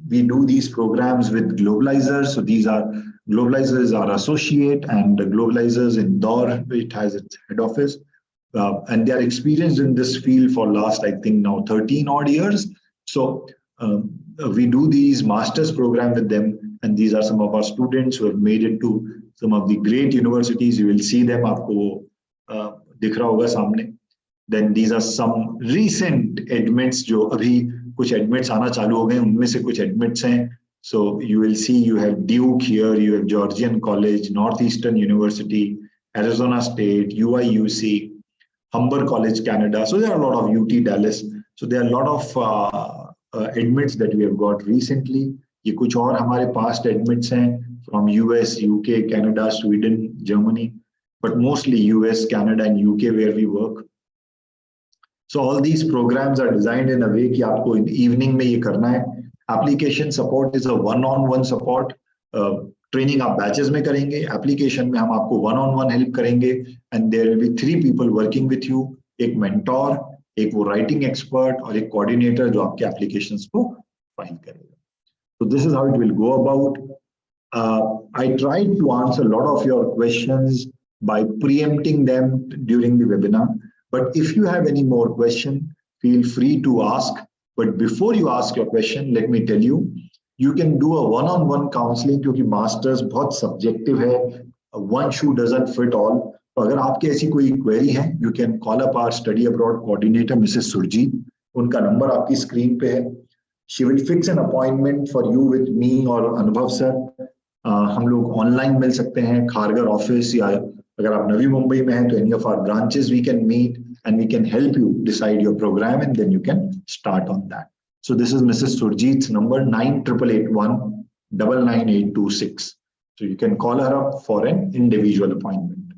We do these programs with globalizers. So these are globalizers are associate and globalizers in Indore, it has its head office. And they are experienced in this field for last, I think now 13 odd years. So we do these master's program with them. And these are some of our students who have made it to some of the great universities. You will see them. आपको दिख रहा होगा सामने. Then these are some recent admits जो अभी कुछ admits आना चालू हो गए, उनमें से कुछ admits हैं। So you will see you have Duke here, you have Georgian College, Northeastern University, Arizona State, UIUC, Humber College, Canada. So there are a lot of UT Dallas. So there are a lot of admits that we have got recently. ये कुछ और हमारे past admits हैं from US, UK, Canada, Sweden, Germany, but mostly US, Canada and UK where we work. So all these programs are designed in a way कि आपको in evening में ये करना है। Application support is a one-on-one support. Training आप batches में करेंगे, application में हम आपको one-on-one help करेंगे, and there will be 3 people working with you, एक mentor, एक वो writing expert और एक coordinator जो आपके applications को file करेगा। So this is how it will go about. I tried to answer a lot of your questions by preempting them during the webinar. But if you have any more question, feel free to ask. But before you ask your question, let me tell you, You can do a one-on-one counseling क्योंकि masters बहुत subjective है, one shoe doesn't fit all. तो अगर आपके ऐसी कोई query है, you can call up our study abroad coordinator Mrs. Surjeet. उनका नंबर आपकी स्क्रीन पे है. She will fix an appointment for you with me और अनुभव सर. हम लोग ऑनलाइन मिल सकते हैं खारगर ऑफिस, या अगर आप नवी मुंबई में हैं तो any of our branches we can meet and we can help you decide your program and then you can start on that. So this is Mrs. Surjeet's number 9881 99826. So you can call her up for an individual appointment.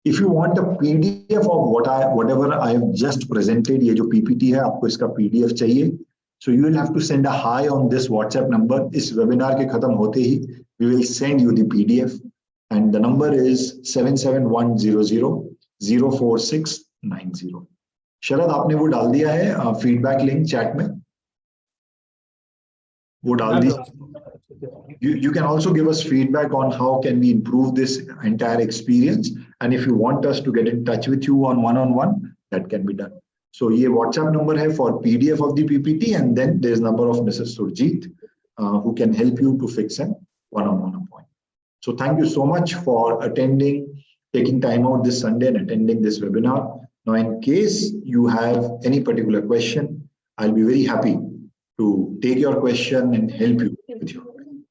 If you want a PDF of whatever I have just presented, ये जो PPT है आपको इसका PDF चाहिए, so you will have to send a hi on this WhatsApp number. इस webinar के खत्म होते ही we will send you the PDF and the number is 77100 04690. शरद आपने वो डाल दिया है फीडबैक लिंक चैट में, वो डाल दीजिए. You can also give us feedback on how can we improve this entire experience, and if you want us to get in touch with you on one-on-one, that can be done. So ये WhatsApp number है for PDF of the PPT, and then there's number of Mrs. Surjeet who can help you to fix a one-on-one appointment. So thank you so much for attending, taking time out this Sunday and attending this webinar. Now, in case you have any particular question, I'll be very happy to take your question and help you with your question.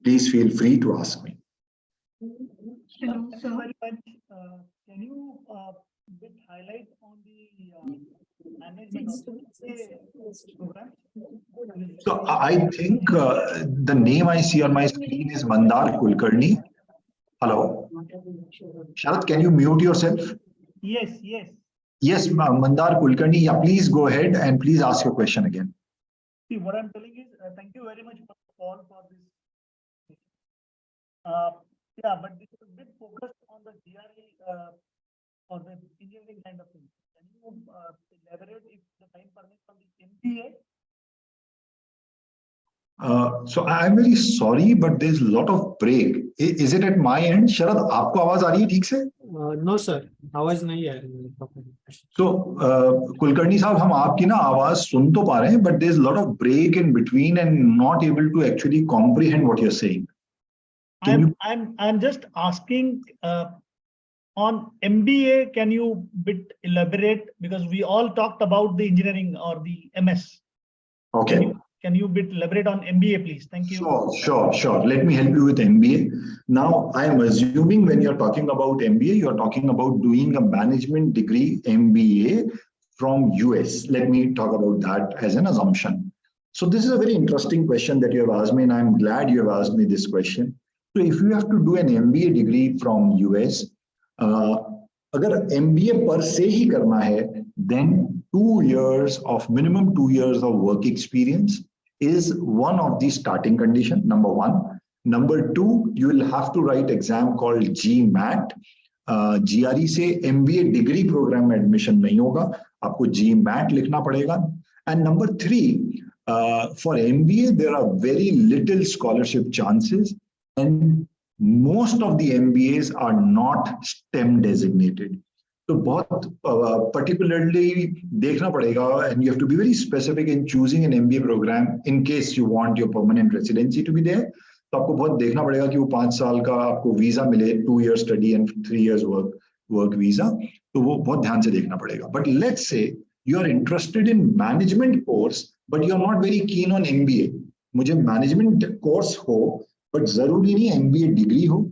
Please feel free to ask me. Hello, sir. Can you bit highlight on the management of the program? So I think the name I see on my screen is Mandar Kulkarni. Hello. Sharad, can you mute yourself? Yes, yes. Yes, Mandar Kulkarni. Yeah, please go ahead and please ask your question again. See, what I'm telling is, thank you very much for the call for this. Yeah, but this is a bit focused on the GRE or the engineering kind of thing. Can you elaborate if the time permits on the MBA? So I'm very sorry, but there's a lot of break. Is it at my end? Sharad, आपको आवाज आ रही है ठीक से? No sir, आवाज नहीं आ रही है. So कुलकर्णी साहब, हम आपकी ना आवाज सुन तो पा रहे हैं, but there's a lot of break in between and not able to actually comprehend what you're saying. I'm just asking on MBA, can you bit elaborate, because we all talked about the engineering or the MS. Okay. Can you bit elaborate on MBA, please? Thank you. Sure. Let me help you with MBA. Now, I am assuming when you're talking about MBA, you're talking about doing a management degree MBA from US. Let me talk about that as an assumption. So this is a very interesting question that you have asked me, and I'm glad you have asked me this question. So if you have to do an MBA degree from US, अगर MBA per se ही करना है, then minimum 2 years of work experience is one of the starting condition, number one. Number two, you will have to write exam called GMAT. GRE से MBA degree program में admission नहीं होगा, आपको GMAT लिखना पड़ेगा. And number three, for MBA, there are very little scholarship chances, and most of the MBAs are not STEM designated. तो बहुत particularly देखना पड़ेगा, and you have to be very specific in choosing an MBA program in case you want your permanent residency to be there. तो आपको बहुत देखना पड़ेगा कि वो 5 साल का आपको वीजा मिले, 2 years study and 3 years work visa. तो वो बहुत ध्यान से देखना पड़ेगा. But let's say you are interested in management course, but you are not very keen on MBA. मुझे management course हो, but जरूरी नहीं MBA degree हो.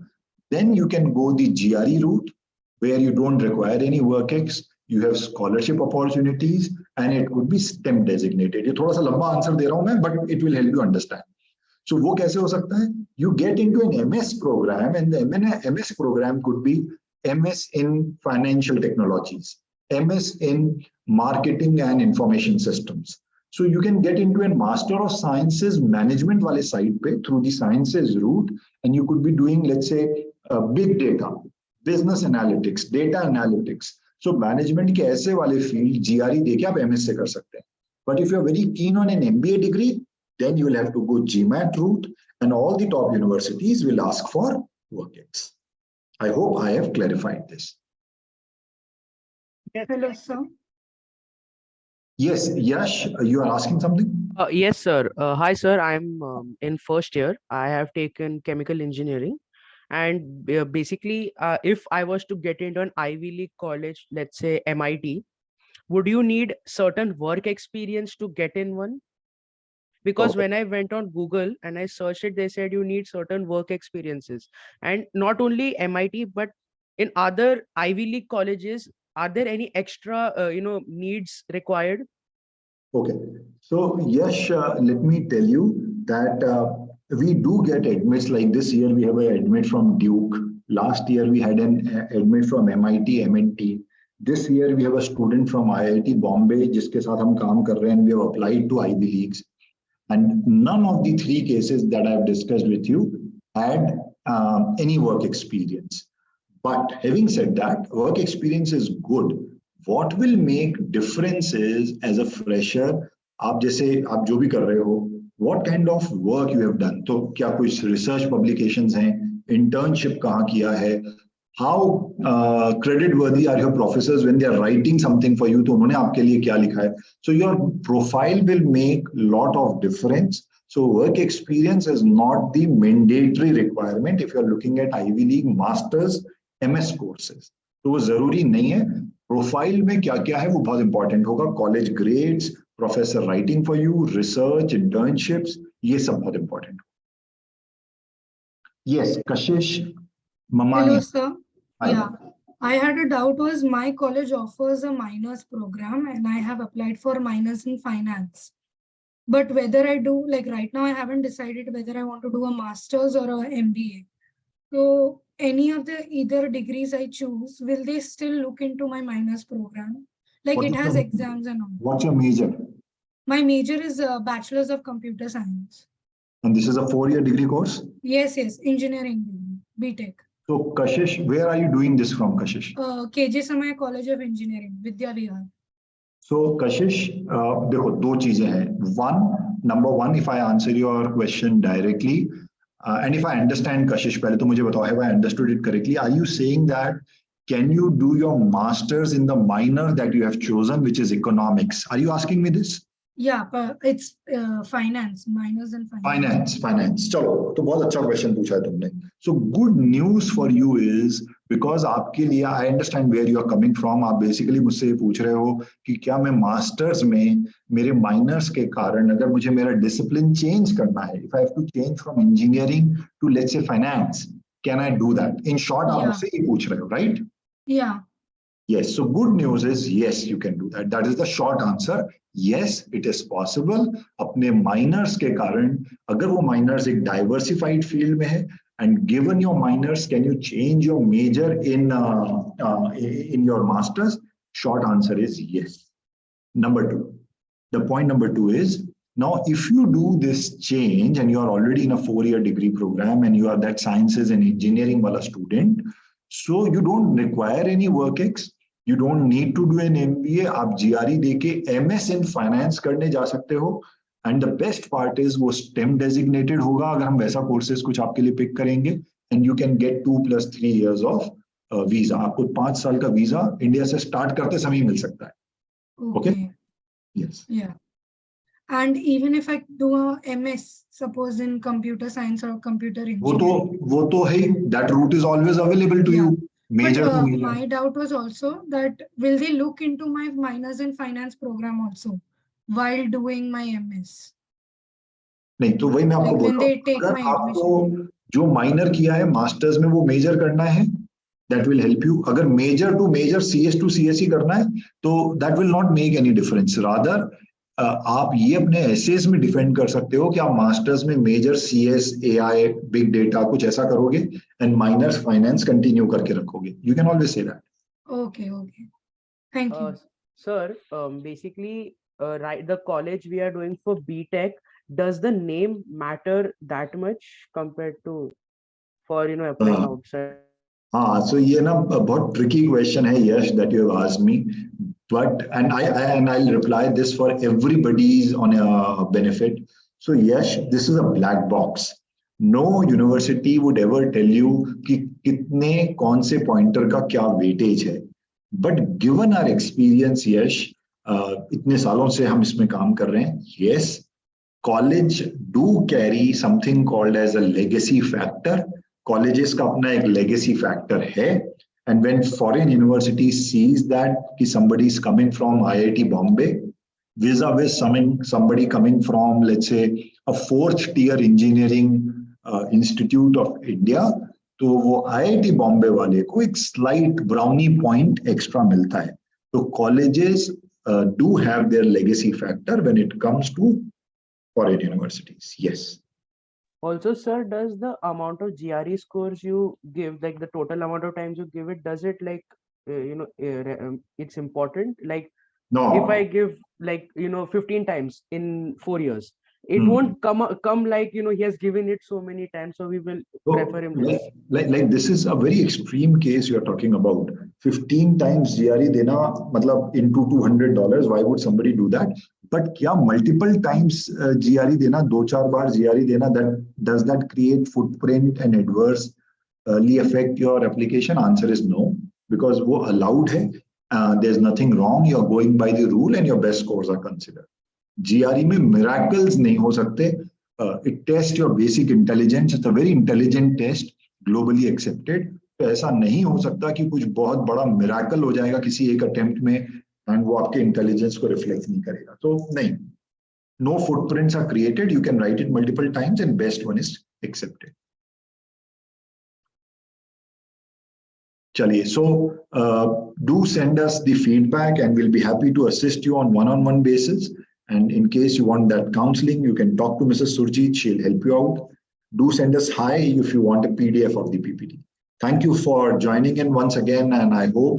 Then you can go the GRE route, where you don't require any work ex, you have scholarship opportunities, and it could be STEM designated. ये थोड़ा सा लंबा answer दे रहा हूं मैं, but it will help you understand. So वो कैसे हो सकता है? You get into an MS program, and the MS program could be MS in financial technologies, MS in marketing and information systems. So you can get into a Master of Sciences management wale side pe through the sciences route, and you could be doing, let's say, big data, business analytics, data analytics. So management के ऐसे वाले field GRE देके आप MS से कर सकते हैं. But if you're very keen on an MBA degree, then you will have to go GMAT route, and all the top universities will ask for work ex. I hope I have clarified this. Yes, hello, sir. Yes, Yash, you are asking something? Yes, sir. Hi, sir. I'm in first year. I have taken chemical engineering. And basically, if I was to get into an Ivy League college, let's say MIT, would you need certain work experience to get in one? Because Okay. when I went on Google and I searched it, they said you need certain work experiences. And not only MIT, but in other Ivy League colleges, are there any extra, needs required? Okay. So, Yash, let me tell you that we do get admits like this year. We have an admit from Duke. Last year, we had an admit from MIT, MNT. This year, we have a student from IIT Bombay, जिसके साथ हम काम कर रहे हैं, and we have applied to Ivy Leagues. And none of the three cases that I've discussed with you had any work experience. But having said that, work experience is good. What will make difference is as a fresher, आप जैसे आप जो भी कर रहे हो, what kind of work you have done. तो क्या कुछ research publications हैं, internship कहाँ किया है, how credit worthy are your professors when they are writing something for you, तो उन्होंने आपके लिए क्या लिखा है. So your profile will make lot of difference. So work experience is not the mandatory requirement if you are looking at Ivy League masters MS courses. तो वो जरूरी नहीं है. प्रोफाइल में क्या क्या है वो बहुत इंपॉर्टेंट होगा. College grades, professor writing for you, research, internships, ये सब बहुत important. Yes, Kashish ममानी. Hello, sir. Yeah, I had a doubt was my college offers a minors program and I have applied for minors in finance. But whether I do, like right now, I haven't decided whether I want to do a master's or a MBA. So any of the either degrees I choose, will they still look into my minors program? Like What it is has your- exams and all. What's your major? My major is a Bachelor's of Computer Science. And this is a 4-year degree course? Yes, engineering, BTech. So Kashish, where are you doing this from, Kashish? KJ Samaya College of Engineering, Vidya Vihar. So Kashish, देखो दो चीजें हैं. Number one, if I answer your question directly, and if I understand Kashish, पहले तो मुझे बताओ, have I understood it correctly? Are you saying that can you do your masters in the minor that you have chosen, which is economics? Are you asking me this? Yeah, but it's finance, minors in finance. Finance. चलो, तो बहुत अच्छा question पूछा है तुमने. So good news for you is because आपके लिए I understand where you are coming from. आप basically मुझसे ये पूछ रहे हो कि क्या मैं मास्टर्स में मेरे माइनर्स के कारण अगर मुझे मेरा डिसिप्लिन चेंज करना है, if I have to change from engineering to let's say finance, can I do that? In short, आप मुझसे ये पूछ रहे हो, right? Yeah. Yes. So good news is yes, you can do that. That is the short answer. Yes, it is possible. अपने minors के कारण अगर वो minors एक diversified field में है, and given your minors, can you change your major in your masters? Short answer is yes. Number two. The point number two is now if you do this change and you are already in a 4-year degree program and you are that sciences and engineering wala student, so you don't require any work ex. You don't need to do an MBA. आप GRE देके MS in finance करने जा सकते हो. And the best part is वो STEM designated होगा अगर हम वैसा courses कुछ आपके लिए pick करेंगे. And you can get 2 + 3 years of visa. आपको 5 साल का visa इंडिया से start करते समय मिल सकता है. Okay? Yes. Yeah. And even if I do a MS, suppose in computer science or computer engineering. वो तो है. That route is always available to you. Major but, to major. my doubt was also that will they look into my minors in finance program also while doing my MS? नहीं तो वही मैं आपको Like बोल when रहा they हूँ take अगर my आपको admission. जो माइनर किया है मास्टर्स में वो मेजर करना है, that will help you. अगर major to major CS to CSE करना है तो that will not make any difference. Rather आप ये अपने एसेस में डिफेंड कर सकते हो कि आप मास्टर्स में major CS, AI, big data कुछ ऐसा करोगे एंड माइनर्स फाइनेंस कंटिन्यू करके रखोगे. You can always say that. Okay. Thank you. Sir, basically, right, the college we are doing for BTech, does the name matter that much compared to for applying outside? हाँ, so ये ना बहुत tricky question है यश that you have asked me, but I'll reply this for everybody's on a benefit. So Yash, this is a black box. No university would ever tell you कि कितने कौन से pointer का क्या weightage है. But given our experience, Yash, इतने सालों से हम इसमें काम कर रहे हैं, yes, college do carry something called as a legacy factor. Colleges का अपना एक legacy factor है. And when foreign university sees that somebody is coming from IIT Bombay, vis-a-vis somebody coming from, let's say, a 4th tier engineering institute of India, तो वो IIT Bombay वाले को एक slight brownie point extra मिलता है. So colleges do have their legacy factor when it comes to foreign universities. Yes. Also, sir, does the amount of GRE scores you give, like the total amount of times you give it, does it like, it's important? Like, No. if I give like, 15 times in 4 years, it won't come like, he has given it so many times, so we will prefer him less. Like this is a very extreme case you are talking about. 15 times GRE dena, matlab into $200. Why would somebody do that? But kya multiple times GRE dena, 2-4 baar GRE dena, does that create footprint and adversely affect your application? Answer is no, because wo allowed hai. There's nothing wrong. You're going by the rule and your best scores are considered. GRE में miracles नहीं हो सकते. It tests your basic intelligence. It's a very intelligent test, globally accepted. तो ऐसा नहीं हो सकता कि कुछ बहुत बड़ा miracle हो जाएगा किसी एक attempt में and वो आपके intelligence को reflect नहीं करेगा. तो नहीं. No footprints are created. You can write it multiple times and best one is accepted. Chaliye. So do send us the feedback and we'll be happy to assist you on one-on-one basis. And in case you want that counseling, you can talk to Mrs. Surjit. She'll help you out. Do send us hi if you want a PDF of the PPT. Thank you for joining in once again, and I hope